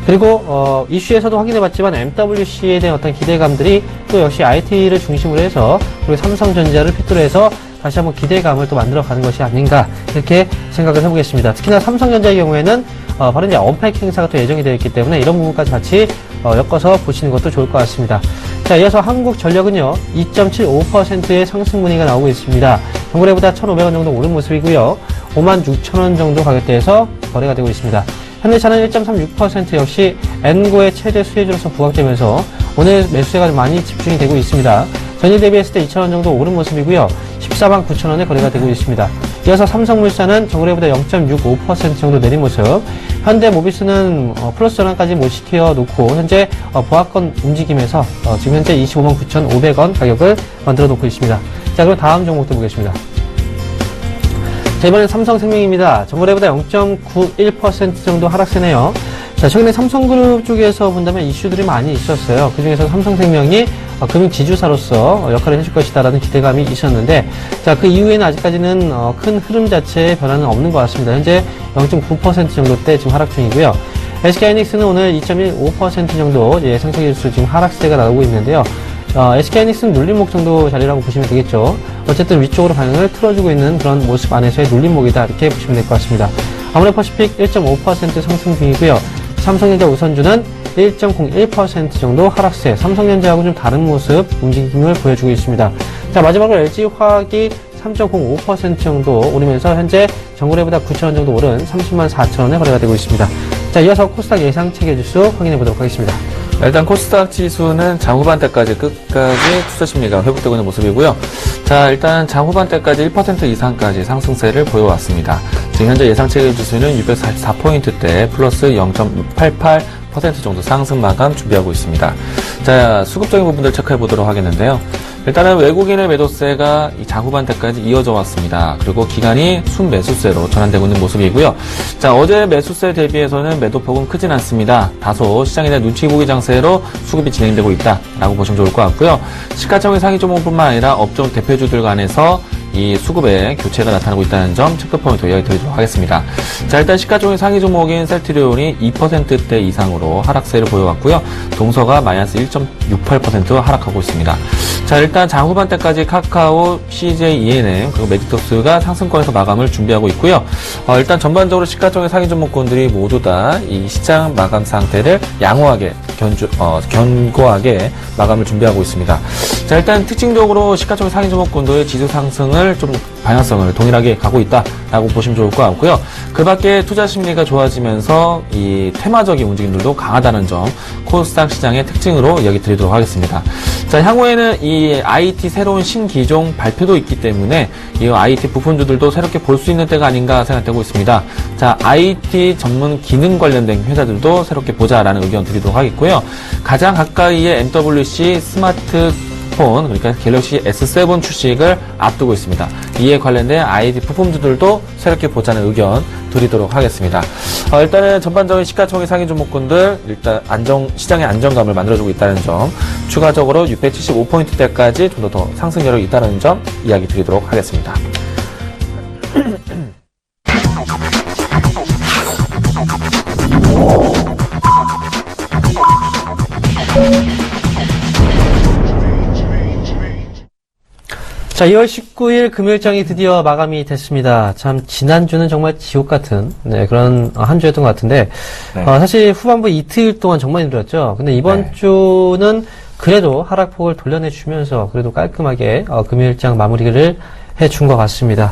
그리고 이슈에서도 확인해봤지만 MWC에 대한 어떤 기대감들이 또 역시 IT를 중심으로 해서 그리고 삼성전자를 필두로 해서 다시 한번 기대감을 또 만들어가는 것이 아닌가 이렇게 생각을 해보겠습니다. 특히나 삼성전자의 경우에는 바로 이제 언팩 행사가 또 예정이 되어 있기 때문에 이런 부분까지 같이 엮어서 보시는 것도 좋을 것 같습니다. 자, 이어서 한국전력은요 2.75%의 상승 문의가 나오고 있습니다. 전거래보다 1,500원 정도 오른 모습이고요. 56,000원 정도 가격대에서 거래가 되고 있습니다. 현대차는 1.36% 역시 엔고의 최대 수혜주로서 부각되면서 오늘 매수세가 좀 많이 집중이 되고 있습니다. 전일 대비했을 때 2,000원 정도 오른 모습이고요. 14만 9천원에 거래가 되고 있습니다. 이어서 삼성물산은 전거래보다 0.65% 정도 내린 모습. 현대모비스는 플러스 전환까지 못 시켜놓고 현재 보합권 움직임에서 지금 현재 25만 9,500원 가격을 만들어 놓고 있습니다. 자, 그럼 다음 종목도 보겠습니다. 자, 이번엔 삼성생명입니다. 전거래보다 0.91% 정도 하락세네요. 자, 최근에 삼성그룹 쪽에서 본다면 이슈들이 많이 있었어요. 그 중에서 삼성생명이 금융 지주사로서 역할을 해줄 것이다라는 기대감이 있었는데, 자, 그 이후에는 아직까지는 큰 흐름 자체의 변화는 없는 것 같습니다. 현재 0.9% 정도대 지금 하락 중이고요. SK하이닉스는 오늘 2.15% 정도 상승일수 지금 하락세가 나오고 있는데요. SK하이닉스는 눌림목 정도 자리라고 보시면 되겠죠. 어쨌든 위쪽으로 방향을 틀어주고 있는 그런 모습 안에서의 눌림목이다 이렇게 보시면 될 것 같습니다. 아모레퍼시픽 1.5% 상승 중이고요. 삼성전자 우선주는 1.01% 정도 하락세, 삼성전자하고 좀 다른 모습 움직임을 보여주고 있습니다. 자, 마지막으로 LG화학이 3.05% 정도 오르면서 현재 전거래보다 9,000원 정도 오른 30만 4천원에 거래가 되고 있습니다. 자, 이어서 코스닥 예상 체계지수 확인해 보도록 하겠습니다. 일단 코스닥 지수는 장후반 때까지 끝까지 투자 심리가 회복되고 있는 모습이고요. 자, 일단 장후반 때까지 1% 이상까지 상승세를 보여왔습니다. 지금 현재 예상 체계 지수는 644포인트대 플러스 0.88% 정도 상승 마감 준비하고 있습니다. 자, 수급적인 부분들 체크해 보도록 하겠는데요. 일단은 외국인의 매도세가 이 장후반 때까지 이어져 왔습니다. 그리고 기간이 순매수세로 전환되고 있는 모습이고요. 자, 어제 매수세 대비해서는 매도폭은 크진 않습니다. 다소 시장에 대한 눈치 보기 장세로 수급이 진행되고 있다라고 보시면 좋을 것 같고요. 시가총액 상위 종목뿐만 아니라 업종 대표주들 간에서 이 수급의 교체가 나타나고 있다는 점 체크 포인트 이야기 드리도록 하겠습니다. 자, 일단 시가총액 상위 종목인 셀트리온이 2%대 이상으로 하락세를 보여왔고요. 동서가 마이너스 1.68% 하락하고 있습니다. 자, 일단 장후반 때까지 카카오, CJ, ENM 그리고 매직덕스가 상승권에서 마감을 준비하고 있고요. 일단 전반적으로 시가총액 상위 종목군들이 모두 다 이 시장 마감 상태를 양호하게 견고하게 마감을 준비하고 있습니다. 자, 일단 특징적으로 시가총액 상위 종목군들의 지수 상승을 좀 방향성을 동일하게 가고 있다라고 보시면 좋을 것 같고요. 그 밖에 투자 심리가 좋아지면서 이 테마적인 움직임들도 강하다는 점 코스닥 시장의 특징으로 이야기 드리도록 하겠습니다. 자, 향후에는 이 IT 새로운 신기종 발표도 있기 때문에 이 IT 부품주들도 새롭게 볼 수 있는 때가 아닌가 생각되고 있습니다. 자, IT 전문 기능 관련된 회사들도 새롭게 보자라는 의견 드리도록 하겠고요. 가장 가까이의 MWC 스마트폰, 그러니까 갤럭시 S7 출시를 앞두고 있습니다. 이에 관련된 IT 부품주들도 새롭게 보자는 의견 드리도록 하겠습니다. 일단은 전반적인 시가총액 상위 종목군들 일단 시장의 안정감을 만들어주고 있다는 점, 추가적으로 675포인트대까지 좀 더 상승 여력이 있다는 점 이야기 드리도록 하겠습니다. 자, 2월 19일 금요일장이 드디어 마감이 됐습니다. 참, 지난주는 정말 지옥 같은, 그런 한 주였던 것 같은데, 사실 후반부 이틀 동안 정말 힘들었죠. 근데 이번 주는 그래도 하락폭을 돌려내주면서 그래도 깔끔하게 금요일장 마무리를 해준 것 같습니다.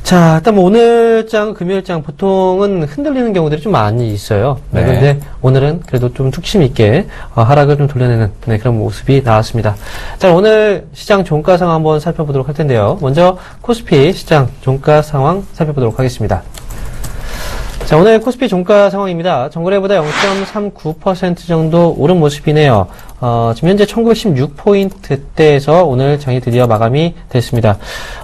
자, 일단 뭐 오늘장, 금요일장 보통은 흔들리는 경우들이 좀 많이 있어요. 네. 그런데 오늘은 그래도 좀 툭심 있게 하락을 좀 돌려내는 그런 모습이 나왔습니다. 자, 오늘 시장 종가 상황 한번 살펴보도록 할 텐데요. 먼저 코스피 시장 종가 상황 살펴보도록 하겠습니다. 자, 오늘 코스피 종가 상황입니다. 전거래보다 0.39% 정도 오른 모습이네요. 지금 현재 1916포인트대에서 오늘 장이 드디어 마감이 됐습니다.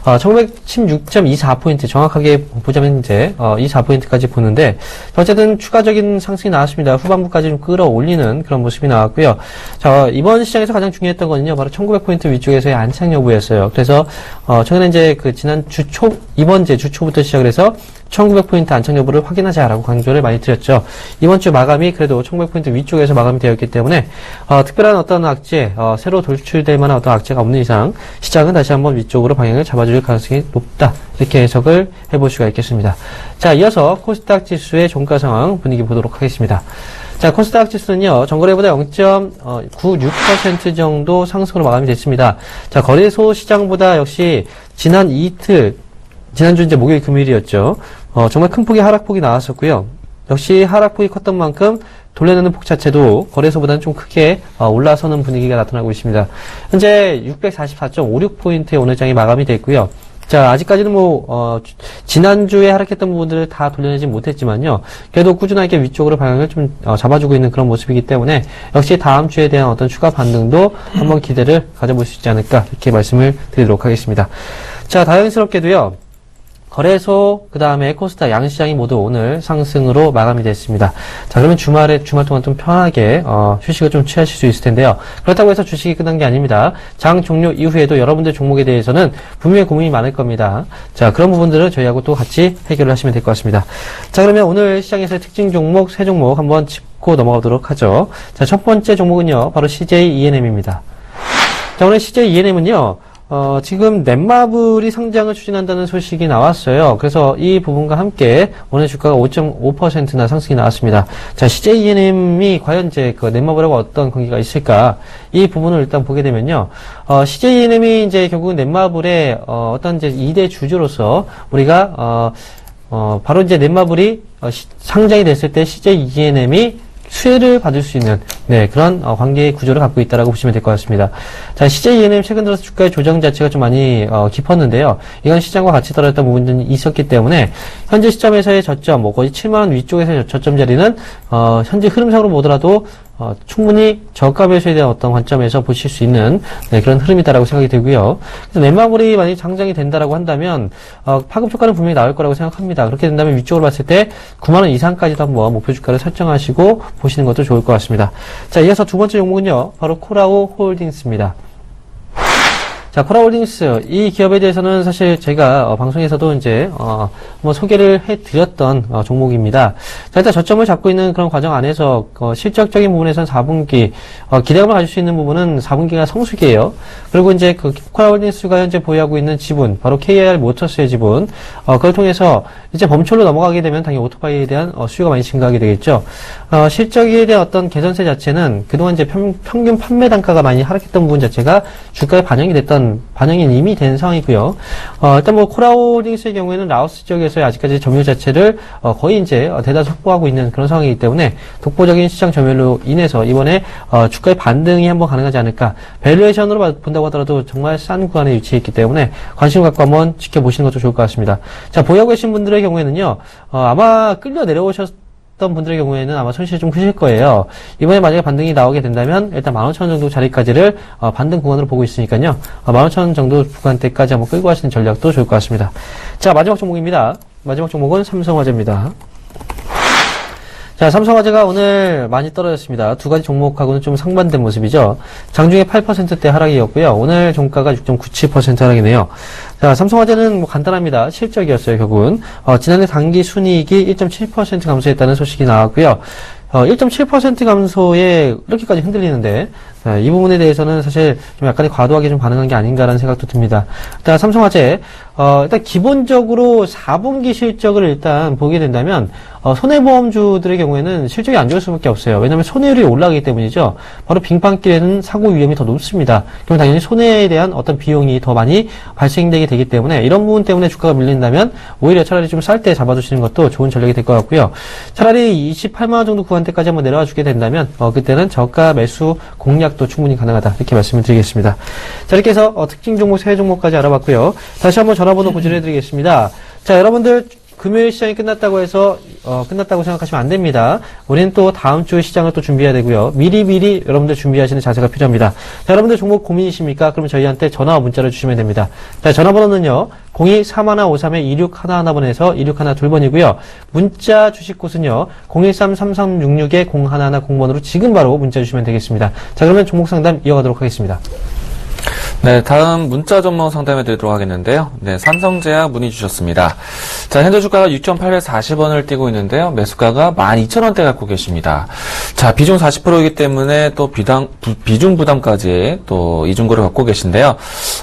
1916.24포인트, 정확하게 보자면 이제, 24포인트까지 보는데, 어쨌든 추가적인 상승이 나왔습니다. 후반부까지 좀 끌어올리는 그런 모습이 나왔고요. 자, 이번 시장에서 가장 중요했던 거는요, 바로 1900포인트 위쪽에서의 안착 여부였어요. 그래서, 최근에 이제 지난 이번 주초부터 시작을 해서 1900포인트 안착 여부를 확인하자라고 강조를 많이 드렸죠. 이번 주 마감이 그래도 1900포인트 위쪽에서 마감이 되었기 때문에, 특별한 어떤 악재, 새로 돌출될 만한 어떤 악재가 없는 이상, 시장은 다시 한번 위쪽으로 방향을 잡아줄 가능성이 높다. 이렇게 해석을 해볼 수가 있겠습니다. 자, 이어서 코스닥 지수의 종가 상황 분위기 보도록 하겠습니다. 자, 코스닥 지수는요, 전거래보다 0.96% 정도 상승으로 마감이 됐습니다. 자, 거래소 시장보다 역시 지난주 이제 목요일 금요일이었죠. 정말 큰 폭의 하락폭이 나왔었고요. 역시 하락폭이 컸던 만큼 돌려내는 폭 자체도 거래소보다는 좀 크게 올라서는 분위기가 나타나고 있습니다. 현재 644.56포인트의 오늘 장이 마감이 됐고요. 자, 아직까지는 지난주에 하락했던 부분들을 다 돌려내지 못했지만요. 그래도 꾸준하게 위쪽으로 방향을 좀 잡아주고 있는 그런 모습이기 때문에 역시 다음 주에 대한 어떤 추가 반등도 한번 기대를 가져볼 수 있지 않을까 이렇게 말씀을 드리도록 하겠습니다. 자, 다행스럽게도요. 거래소, 그 다음에 코스닥 양시장이 모두 오늘 상승으로 마감이 됐습니다. 자, 그러면 주말 동안 좀 편하게, 휴식을 좀 취하실 수 있을 텐데요. 그렇다고 해서 주식이 끝난 게 아닙니다. 장 종료 이후에도 여러분들 종목에 대해서는 분명히 고민이 많을 겁니다. 자, 그런 부분들을 저희하고 또 같이 해결을 하시면 될 것 같습니다. 자, 그러면 오늘 시장에서의 특징 종목, 세 종목 한번 짚고 넘어가도록 하죠. 자, 첫 번째 종목은요, 바로 CJ E&M입니다. 자, 오늘 CJ E&M은요, 지금 넷마블이 상장을 추진한다는 소식이 나왔어요. 그래서 이 부분과 함께 오늘 주가가 5.5%나 상승이 나왔습니다. 자, CJ E&M이 과연 이제 그 넷마블하고 어떤 관계가 있을까? 이 부분을 일단 보게 되면요. CJ E&M이 이제 결국은 넷마블의 어떤 이제 2대 주주로서 우리가 바로 이제 넷마블이 상장이 됐을 때 CJ E&M이 수혜를 받을 수 있는 그런 관계의 구조를 갖고 있다라고 보시면 될 것 같습니다. 자, CJ E&M 최근 들어서 주가의 조정 자체가 좀 많이 깊었는데요. 이건 시장과 같이 떨어졌던 부분들이 있었기 때문에 현재 시점에서의 저점, 거의 7만 원 위쪽에서의 저점 자리는 현재 흐름상으로 보더라도 충분히 저가 매수에 대한 어떤 관점에서 보실 수 있는 그런 흐름이다라고 생각이 들고요. 그래서 넷마블이 만약에 상장이 된다라고 한다면 파급 효과는 분명히 나올 거라고 생각합니다. 그렇게 된다면 위쪽으로 봤을 때 9만 원 이상까지도 한번 목표 주가를 설정하시고 보시는 것도 좋을 것 같습니다. 자, 이어서 두 번째 종목은요, 바로 코라오 홀딩스입니다. 자, 코라홀딩스, 이 기업에 대해서는 사실 제가 방송에서도 이제 한번 소개를 해드렸던 종목입니다. 자, 일단 저점을 잡고 있는 그런 과정 안에서 실적적인 부분에서는 4분기 기대감을 가질 수 있는 부분은 4분기가 성수기예요. 그리고 이제 그 코라홀딩스가 현재 보유하고 있는 지분, 바로 KR 모터스의 지분, 그걸 통해서 이제 범철로 넘어가게 되면 당연히 오토바이에 대한 수요가 많이 증가하게 되겠죠. 실적에 대한 어떤 개선세 자체는 그동안 이제 평균 판매 단가가 많이 하락했던 부분 자체가 주가에 반영이 이미 된 상황이고요. 일단 코라홀딩스의 경우에는 라오스 지역에서의 아직까지 점유율 자체를 거의 이제 대다수 확보하고 있는 그런 상황이기 때문에 독보적인 시장 점유율로 인해서 이번에 주가의 반등이 한번 가능하지 않을까. 밸류에이션으로 본다고 하더라도 정말 싼 구간에 위치해 있기 때문에 관심을 갖고 한번 지켜보시는 것도 좋을 것 같습니다. 자, 보유하고 계신 분들의 경우에는요, 아마 끌려 내려오셨던 분들의 경우에는 아마 손실이 좀 크실 거예요. 이번에 만약에 반등이 나오게 된다면 일단 15,000원 정도 자리까지를 반등 구간으로 보고 있으니까요. 15,000원 정도 구간대까지 한번 끌고 가시는 전략도 좋을 것 같습니다. 자, 마지막 종목입니다. 마지막 종목은 삼성화재입니다. 자, 삼성화재가 오늘 많이 떨어졌습니다. 두 가지 종목하고는 좀 상반된 모습이죠. 장중에 8%대 하락이었고요. 오늘 종가가 6.97% 하락이네요. 자, 삼성화재는 간단합니다. 실적이었어요, 결국은. 지난해 당기 순이익이 1.7% 감소했다는 소식이 나왔고요. 1.7% 감소에 이렇게까지 흔들리는데, 이 부분에 대해서는 사실 좀 약간의 과도하게 좀 반응한 게 아닌가라는 생각도 듭니다. 일단 삼성화재, 일단 기본적으로 4분기 실적을 일단 보게 된다면, 손해보험주들의 경우에는 실적이 안 좋을 수밖에 없어요. 왜냐하면 손해율이 올라가기 때문이죠. 바로 빙판길에는 사고 위험이 더 높습니다. 그럼 당연히 손해에 대한 어떤 비용이 더 많이 발생되게 되기 때문에 이런 부분 때문에 주가가 밀린다면 오히려 차라리 좀 쌀 때 잡아두시는 것도 좋은 전략이 될 것 같고요. 차라리 28만원 정도 구간대까지 한번 내려와 주게 된다면 그때는 저가 매수 공략도 충분히 가능하다 이렇게 말씀을 드리겠습니다. 자, 이렇게 해서 특징 종목, 세 종목까지 알아봤고요. 다시 한번 전화번호 고지해 드리겠습니다. 자, 여러분들 금요일 시장이 끝났다고 해서 끝났다고 생각하시면 안 됩니다. 우리는 또 다음 주 시장을 또 준비해야 되고요. 미리 여러분들 준비하시는 자세가 필요합니다. 자, 여러분들 종목 고민이십니까? 그럼 저희한테 전화와 문자를 주시면 됩니다. 자, 전화번호는요. 02-3153-2611번에서 2612번이고요. 문자 주실 곳은요. 013-3366-0110번으로 지금 바로 문자 주시면 되겠습니다. 자, 그러면 종목 상담 이어가도록 하겠습니다. 네, 다음 문자 전문 상담해 드리도록 하겠는데요. 네, 삼성제약 문의 주셨습니다. 자, 현재 주가가 6,840원을 뛰고 있는데요. 매수가가 12,000원대 갖고 계십니다. 자, 비중 40%이기 때문에 또 비중 부담까지 또 이중고를 갖고 계신데요.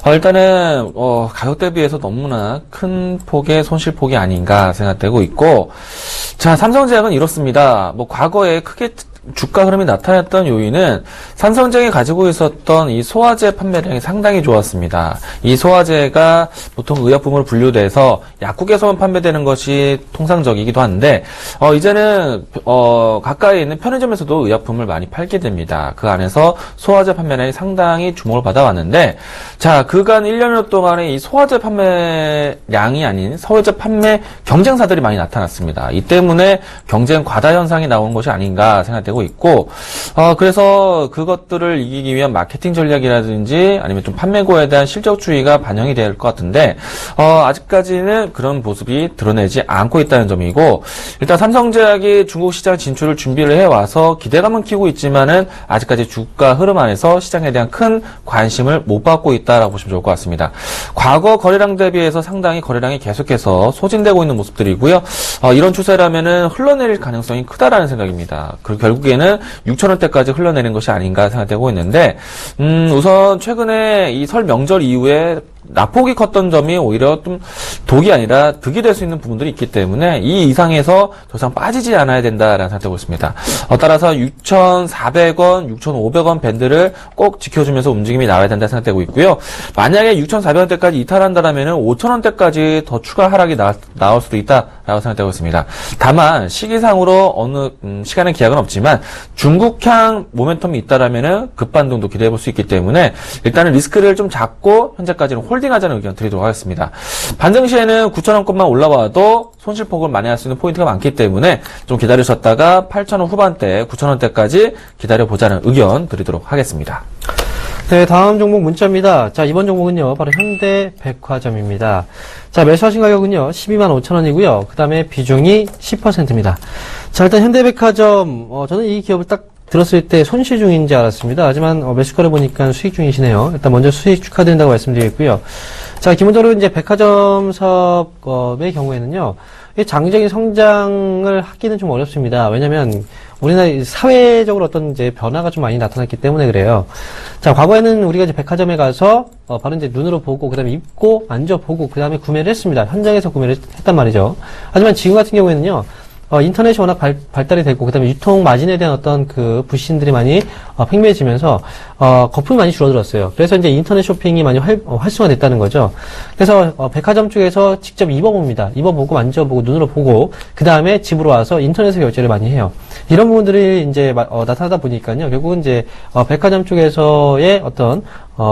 일단은, 가격 대비해서 너무나 큰 폭의 손실폭이 아닌가 생각되고 있고, 자, 삼성제약은 이렇습니다. 과거에 크게 주가 흐름이 나타났던 요인은 삼성제약이 가지고 있었던 이 소화제 판매량이 상당히 좋았습니다. 이 소화제가 보통 의약품으로 분류돼서 약국에서만 판매되는 것이 통상적이기도 한데 이제는 가까이 있는 편의점에서도 의약품을 많이 팔게 됩니다. 그 안에서 소화제 판매량이 상당히 주목을 받아왔는데 자, 그간 1년 동안에 이 소화제 판매량이 아닌 소화제 판매 경쟁사들이 많이 나타났습니다. 이 때문에 경쟁 과다 현상이 나온 것이 아닌가 생각되고 있고, 그래서 그것들을 이기기 위한 마케팅 전략이라든지 아니면 좀 판매고에 대한 실적주의가 반영이 될 것 같은데, 아직까지는 그런 모습이 드러내지 않고 있다는 점이고, 일단 삼성제약이 중국 시장 진출을 준비를 해와서 기대감은 키우고 있지만은 아직까지 주가 흐름 안에서 시장에 대한 큰 관심을 못 받고 있다라고 보시면 좋을 것 같습니다. 과거 거래량 대비해서 상당히 거래량이 계속해서 소진되고 있는 모습들이고요. 이런 추세라면은 흘러내릴 가능성이 크다라는 생각입니다. 그리고 결국에는 6,000원대까지 흘러내린 것이 아닌가 생각되고 있는데, 우선 최근에 이 설 명절 이후에 낙폭이 컸던 점이 오히려 좀 독이 아니라 득이 될 수 있는 부분들이 있기 때문에 이 이상에서 더 이상 빠지지 않아야 된다라는 생각되고 있습니다. 따라서 6,400원, 6,500원 밴드를 꼭 지켜주면서 움직임이 나와야 된다 생각되고 있고요. 만약에 6,400원대까지 이탈한다라면 5,000원대까지 더 추가 하락이 나올 수도 있다라고 생각되고 있습니다. 다만 시기상으로 어느 시간의 기약은 없지만 중국향 모멘텀이 있다라면 급반등도 기대해 볼 수 있기 때문에 일단은 리스크를 좀 잡고 현재까지는 홀딩하자는 의견 드리도록 하겠습니다. 반등 시에는 9,000원권만 올라와도 손실폭을 만회할 수 있는 포인트가 많기 때문에 좀 기다리셨다가 8,000원 후반대, 9,000원대까지 기다려보자는 의견 드리도록 하겠습니다. 네, 다음 종목 문자입니다. 자, 이번 종목은요, 바로 현대백화점입니다. 자, 매수하신 가격은요, 125,000원이고요. 그 다음에 비중이 10%입니다. 자, 일단 현대백화점, 저는 이 기업을 딱 들었을 때 손실 중인지 알았습니다. 하지만 매수가를 보니까 수익 중이시네요. 일단 먼저 수익 축하드린다고 말씀드리겠고요. 자, 기본적으로 이제 백화점 사업의 경우에는요, 이 장기적인 성장을 하기는 좀 어렵습니다. 왜냐면 우리나라 사회적으로 어떤 이제 변화가 좀 많이 나타났기 때문에 그래요. 자, 과거에는 우리가 이제 백화점에 가서 바로 이제 눈으로 보고 그다음에 입고 만져보고 그다음에 구매를 했습니다. 현장에서 구매를 했단 말이죠. 하지만 지금 같은 경우에는요. 인터넷이 워낙 발달이 됐고, 그 다음에 유통 마진에 대한 어떤 그 불신들이 많이 팽배해지면서, 거품이 많이 줄어들었어요. 그래서 이제 인터넷 쇼핑이 많이 활성화됐다는 거죠. 그래서, 백화점 쪽에서 직접 입어봅니다. 입어보고, 만져보고, 눈으로 보고, 그 다음에 집으로 와서 인터넷에서 결제를 많이 해요. 이런 부분들이 이제, 나타나다 보니까요. 결국은 이제, 백화점 쪽에서의 어떤,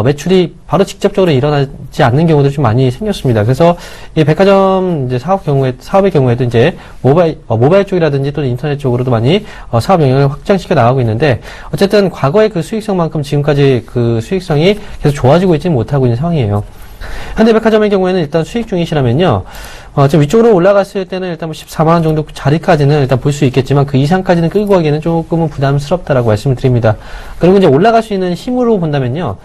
매출이 바로 직접적으로 일어나지 않는 경우도 좀 많이 생겼습니다. 그래서 이 백화점 이제 사업의 경우에도 이제 모바일 쪽이라든지 또는 인터넷 쪽으로도 많이 사업 영역을 확장시켜 나가고 있는데 어쨌든 과거의 그 수익성만큼 지금까지 그 수익성이 계속 좋아지고 있지는 못하고 있는 상황이에요. 현대백화점의 경우에는 일단 수익 중이시라면요, 좀 위쪽으로 올라갔을 때는 일단 뭐 14만 원 정도 자리까지는 일단 볼 수 있겠지만 그 이상까지는 끌고 가기에는 조금은 부담스럽다라고 말씀을 드립니다. 그리고 이제 올라갈 수 있는 힘으로 본다면요.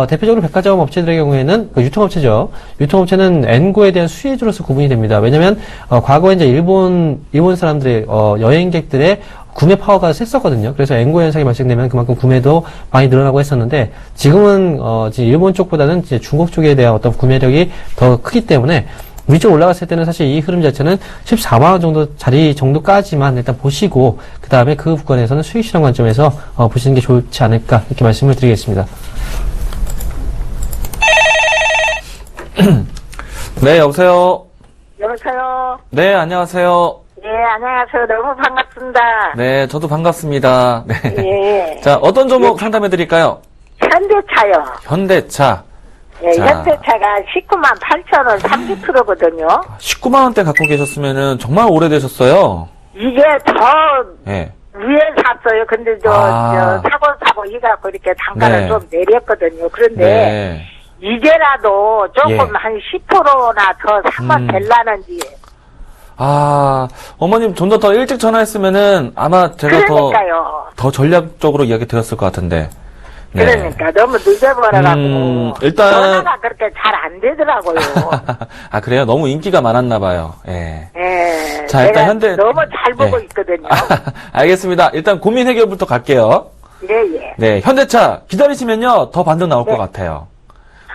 대표적으로 백화점 업체들의 경우에는 그 유통업체죠. 유통업체는 엔고에 대한 수혜주로서 구분이 됩니다. 왜냐면 과거에 이제 일본 사람들의 여행객들의 구매 파워가 셌었거든요. 그래서 엔고 현상이 발생되면 그만큼 구매도 많이 늘어나고 했었는데 지금은 지금 일본 쪽보다는 이제 중국 쪽에 대한 어떤 구매력이 더 크기 때문에 위쪽 올라갔을 때는 사실 이 흐름 자체는 14만 원 정도 자리 정도까지만 일단 보시고 그 다음에 그 구간에서는 수익 실현 관점에서 보시는 게 좋지 않을까 이렇게 말씀을 드리겠습니다. 네, 여보세요. 여보세요. 네, 안녕하세요. 예, 안녕하세요. 너무 반갑습니다. 네, 저도 반갑습니다. 네. 예. 자, 어떤 종목 상담해 드릴까요? 현대차요. 현대차. 예, 자. 현대차가 19만 8천 원 30%거든요. 19만 원대 갖고 계셨으면은 정말 오래되셨어요. 이게 더 예. 위에 샀어요. 근데 저 사고 이갖고 이렇게 단가를 네. 좀 내렸거든요. 그런데 네. 이제라도 조금 예. 한 10%나 더 사면 될라는지. 아, 어머님 좀 더 일찍 전화했으면은 아마 제가 그러니까요. 더 전략적으로 이야기 드렸을 것 같은데. 네. 그러니까 너무 늦어버려가지고 일단 전화가 그렇게 잘 안 되더라고요. 아, 그래요? 너무 인기가 많았나 봐요. 예. 예. 자, 일단 내가 현대 너무 잘 보고 네. 있거든요. 알겠습니다. 일단 고민 해결부터 갈게요. 예, 예. 네, 현대차 기다리시면요 더 반등 나올 네. 것 같아요.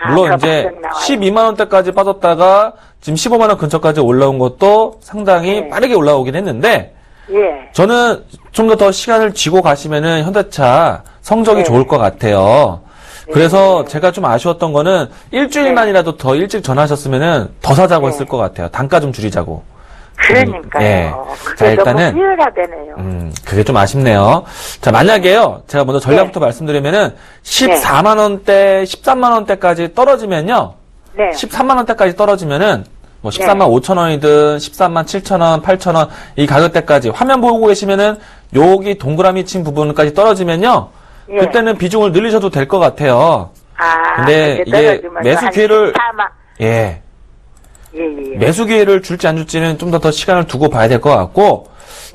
물론 더 이제 반등 나와요. 12만 원대까지 빠졌다가 지금 15만 원 근처까지 올라온 것도 상당히 네. 빠르게 올라오긴 했는데 예. 저는 좀 더 시간을 쥐고 가시면은 현대차 성적이 네. 좋을 것 같아요. 그래서 제가 좀 아쉬웠던 거는 일주일만이라도 더 일찍 전화하셨으면은 더 사자고 네. 했을 것 같아요. 단가 좀 줄이자고. 그러니까요. 예. 그게 자, 일단은 너무 후회가 되네요. 그게 좀 아쉽네요. 자, 만약에요. 제가 먼저 전략부터 말씀드리면은 14만 원대, 13만 원대까지 떨어지면요. 네. 13만 원대까지 떨어지면은 뭐 13만 5천 원이든 13만 7천 원, 8천 원 이 가격대까지 화면 보고 계시면은 여기 동그라미 친 부분까지 떨어지면요. 예. 그때는 비중을 늘리셔도 될 것 같아요. 아, 근데 그게 이게 떨어지면서 매수 한 기회를 14만. 예. 예, 예. 매수 기회를 줄지 안 줄지는 좀 더 시간을 두고 봐야 될 것 같고,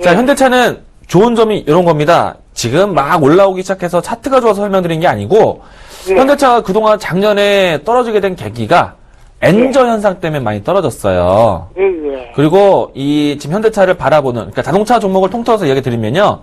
자, 예. 현대차는 좋은 점이 이런 겁니다. 지금 막 올라오기 시작해서 차트가 좋아서 설명드린 게 아니고, 예. 현대차가 그동안 작년에 떨어지게 된 계기가 엔저 현상 때문에 많이 떨어졌어요. 예, 예. 그리고 지금 현대차를 바라보는, 그러니까 자동차 종목을 통틀어서 이야기 드리면요,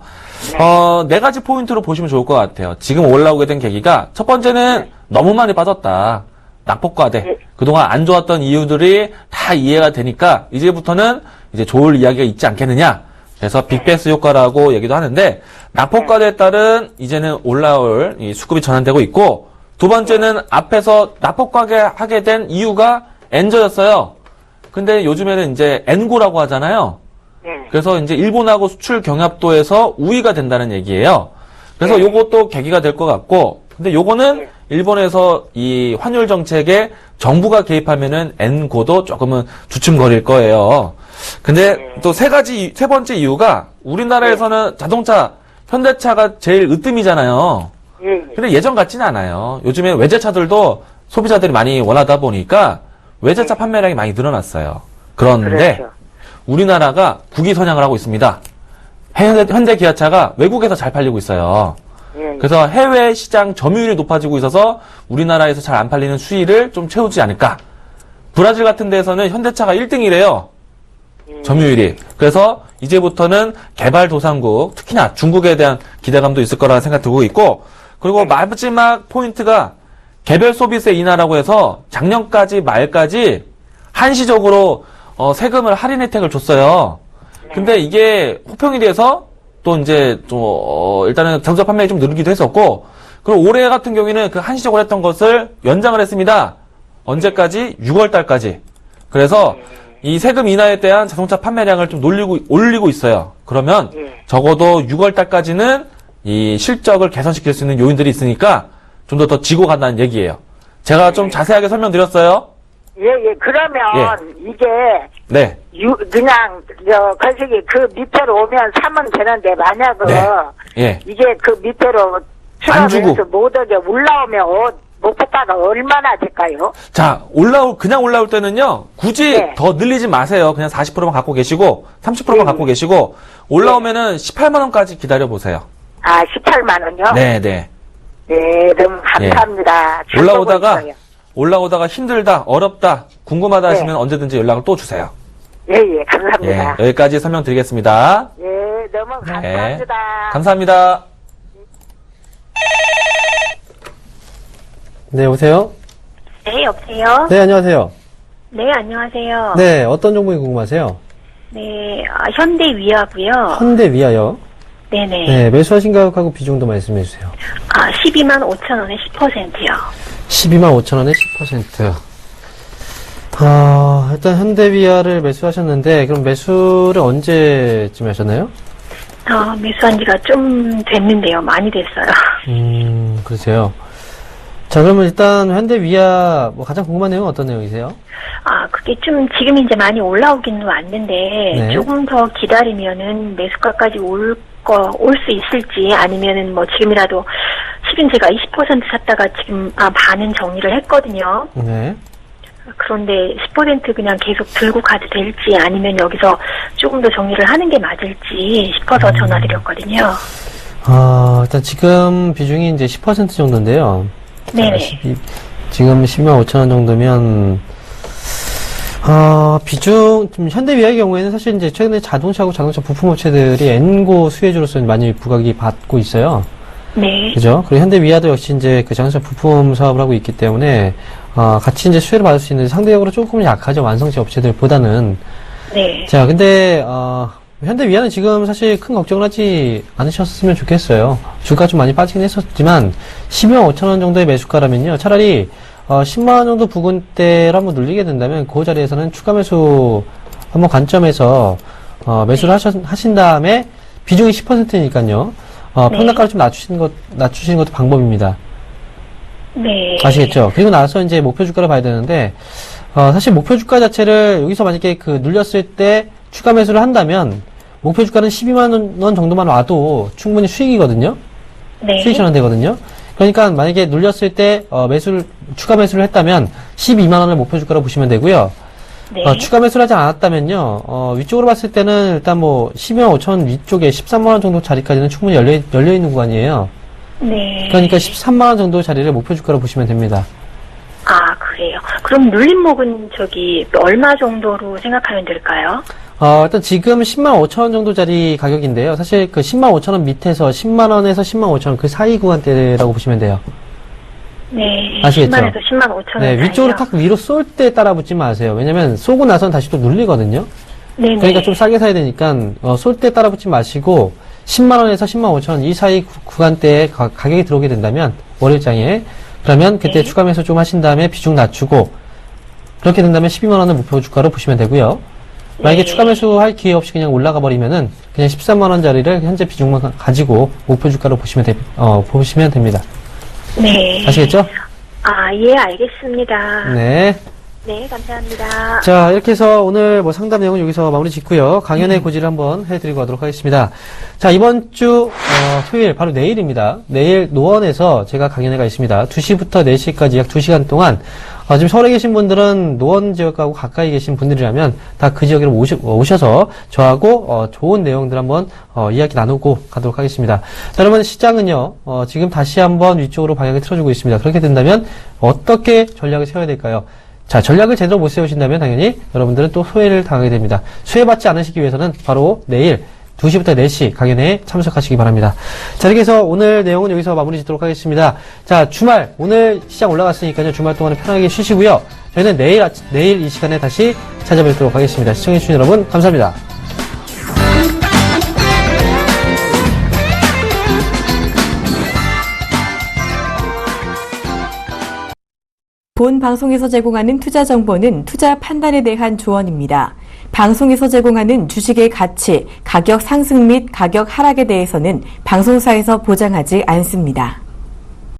네 가지 포인트로 보시면 좋을 것 같아요. 지금 올라오게 된 계기가, 첫 번째는 너무 많이 빠졌다. 낙폭과대. 예. 그동안 안 좋았던 이유들이 다 이해가 되니까, 이제부터는 이제 좋을 이야기가 있지 않겠느냐. 그래서 빅베이스 효과라고 얘기도 하는데, 낙폭과대에 따른 이제는 올라올 이 수급이 전환되고 있고, 두 번째는 앞에서 낙폭과대하게 된 이유가 엔저였어요. 근데 요즘에는 이제 엔고라고 하잖아요. 예. 그래서 이제 일본하고 수출 경합도에서 우위가 된다는 얘기예요. 그래서 요것도 계기가 될 것 같고, 근데 요거는 일본에서 이 환율 정책에 정부가 개입하면은 엔고도 조금은 주춤거릴 거예요. 근데 또 세 번째 이유가 우리나라에서는 자동차, 현대차가 제일 으뜸이잖아요. 예, 예. 근데 예전 같지는 않아요. 요즘에 외제차들도 소비자들이 많이 원하다 보니까 외제차 판매량이 많이 늘어났어요. 그런데 그렇죠. 우리나라가 국위 선양을 하고 있습니다. 현대 기아차가 외국에서 잘 팔리고 있어요. 예, 예. 그래서 해외 시장 점유율이 높아지고 있어서 우리나라에서 잘 안 팔리는 수위를 좀 채우지 않을까. 브라질 같은 데서는 현대차가 1등이래요. 점유율이. 그래서 이제부터는 개발도상국, 특히나 중국에 대한 기대감도 있을 거라는 생각 들고 있고, 그리고 마지막 포인트가 개별 소비세 인하라고 해서 작년까지 말까지 한시적으로 세금을 할인 혜택을 줬어요. 근데 이게 호평이 돼서 또 이제 좀 일단은 자동차 판매가 좀 늘기도 했었고, 그리고 올해 같은 경우에는 그 한시적으로 했던 것을 연장을 했습니다. 언제까지? 6월 달까지. 그래서 이 세금 인하에 대한 자동차 판매량을 좀 올리고 있어요. 그러면 적어도 6월 달까지는 이 실적을 개선시킬 수 있는 요인들이 있으니까 좀 더 지고 간다는 얘기예요. 제가 좀 자세하게 설명드렸어요. 예, 예. 그러면 이게 네. 그냥 거시기 그 밑으로 오면 사면 되는데 만약은 예. 이게 그 밑으로 안 주고. 추가해서 못 오게 올라오면 목표가가 얼마나 될까요? 자, 그냥 올라올 때는요, 굳이 네. 더 늘리지 마세요. 그냥 40%만 갖고 계시고, 30%만 갖고 계시고, 올라오면은 18만원까지 기다려보세요. 아, 18만 원요? 네네. 네, 너무 감사합니다. 잘 올라오다가, 보고 있어요. 올라오다가 힘들다, 어렵다, 궁금하다 네. 하시면 언제든지 연락을 또 주세요. 예, 예, 감사합니다. 여기까지 설명드리겠습니다. 예, 너무 감사합니다. 감사합니다. 네, 오세요. 네, 여보세요? 네, 안녕하세요. 네, 안녕하세요. 네, 어떤 종목이 궁금하세요? 네, 현대위하고요. 현대위아요. 네네. 네, 매수하신 가격하고 비중도 말씀해 주세요. 12만 5천 원에 10%요. 12만 5천 원에 10%. 일단 현대위아를 매수하셨는데, 그럼 매수를 언제쯤 하셨나요? 매수한 지가 좀 됐는데요. 많이 됐어요. 그러세요. 자, 그러면 일단 현대위아 가장 궁금한 내용은 어떤 내용이세요? 그게 좀 지금 이제 많이 올라오기는 왔는데, 네. 조금 더 기다리면은 매수가까지 올 수 있을지, 아니면은 뭐 지금이라도, 실은 제가 20% 샀다가 지금, 반은 정리를 했거든요. 네. 그런데 10% 그냥 계속 들고 가도 될지, 아니면 여기서 조금 더 정리를 하는 게 맞을지 싶어서 전화드렸거든요. 일단 지금 비중이 이제 10% 정도인데요. 네네. 지금 10만 5천 원 정도면, 지금 현대위아의 경우에는 사실 이제 최근에 자동차하고 자동차 부품업체들이 엔고 수혜주로서 많이 부각이 받고 있어요. 네. 그죠? 그리고 현대위아도 역시 이제 그 자동차 부품 사업을 하고 있기 때문에, 같이 이제 수혜를 받을 수 있는 상대적으로 조금 약하죠. 완성체 업체들보다는. 네. 자, 근데, 현대위아는 지금 사실 큰 걱정을 하지 않으셨으면 좋겠어요. 주가 좀 많이 빠지긴 했었지만, 12만 5천 원 정도의 매수가라면요. 차라리, 10만 원 정도 부근대를 한번 눌리게 된다면, 그 자리에서는 추가 매수 한번 관점에서, 매수를 하신 다음에, 비중이 10%니까요. 평단가를 좀 낮추시는 것도 방법입니다. 네. 아시겠죠? 그리고 나서 이제 목표 주가를 봐야 되는데, 사실 목표 주가 자체를 여기서 만약에 눌렸을 때 추가 매수를 한다면, 목표 주가는 12만 원 정도만 와도 충분히 수익이거든요? 네. 수익 전환되거든요? 그러니까 만약에 눌렸을 때, 추가 매수를 했다면 12만 원을 목표 주가로 보시면 되고요. 네. 추가 매수를 하지 않았다면요, 위쪽으로 봤을 때는 일단 12만 5천 원 위쪽에 13만 원 정도 자리까지는 충분히 열려있는 구간이에요. 네. 그러니까 13만 원 정도 자리를 목표 주가로 보시면 됩니다. 그래요. 그럼 눌림목은 얼마 정도로 생각하면 될까요? 일단 지금 10만 5천 원 정도 자리 가격인데요. 사실 그 10만 5천 원 밑에서 10만 원에서 10만 5천 원 그 사이 구간대라고 보시면 돼요. 네. 아시겠죠? 10만에서 10만 5천 원. 네, 위쪽으로 탁 위로 쏠 때 따라 붙지 마세요. 왜냐면 쏘고 나선 다시 또 눌리거든요. 네네. 그러니까 좀 싸게 사야 되니까 쏠 때 따라 붙지 마시고 10만 원에서 10만 5천 원 이 사이 구간대에 가격이 들어오게 된다면 월요일장에 그러면 그때 네. 추가 매수 좀 하신 다음에 비중 낮추고 그렇게 된다면 12만 원을 목표 주가로 보시면 되고요. 만약에 네. 추가 매수할 기회 없이 그냥 올라가 버리면은 그냥 13만 원짜리를 현재 비중만 가지고 목표 주가로 보시면 됩니다. 네. 아시겠죠? 예, 알겠습니다. 네. 네, 감사합니다. 자, 이렇게 해서 오늘 상담 내용은 여기서 마무리 짓고요. 강연의 고지를 한번 해드리고 가도록 하겠습니다. 자, 이번 주, 토요일, 바로 내일입니다. 내일 노원에서 제가 강연회가 있습니다. 2시부터 4시까지 약 2시간 동안, 지금 서울에 계신 분들은 노원 지역하고 가까이 계신 분들이라면 다 그 지역으로 오셔서 저하고, 좋은 내용들 한번, 이야기 나누고 가도록 하겠습니다. 자, 여러분, 시장은요, 지금 다시 한번 위쪽으로 방향을 틀어주고 있습니다. 그렇게 된다면, 어떻게 전략을 세워야 될까요? 자, 전략을 제대로 못 세우신다면 당연히 여러분들은 또 소외를 당하게 됩니다. 소외받지 않으시기 위해서는 바로 내일 2시부터 4시 강연회에 참석하시기 바랍니다. 자, 이렇게 해서 오늘 내용은 여기서 마무리 짓도록 하겠습니다. 자, 주말, 오늘 시장 올라갔으니까요. 주말 동안은 편하게 쉬시고요. 저희는 내일 이 시간에 다시 찾아뵙도록 하겠습니다. 시청해주신 여러분, 감사합니다. 본 방송에서 제공하는 투자 정보는 투자 판단에 대한 조언입니다. 방송에서 제공하는 주식의 가치, 가격 상승 및 가격 하락에 대해서는 방송사에서 보장하지 않습니다.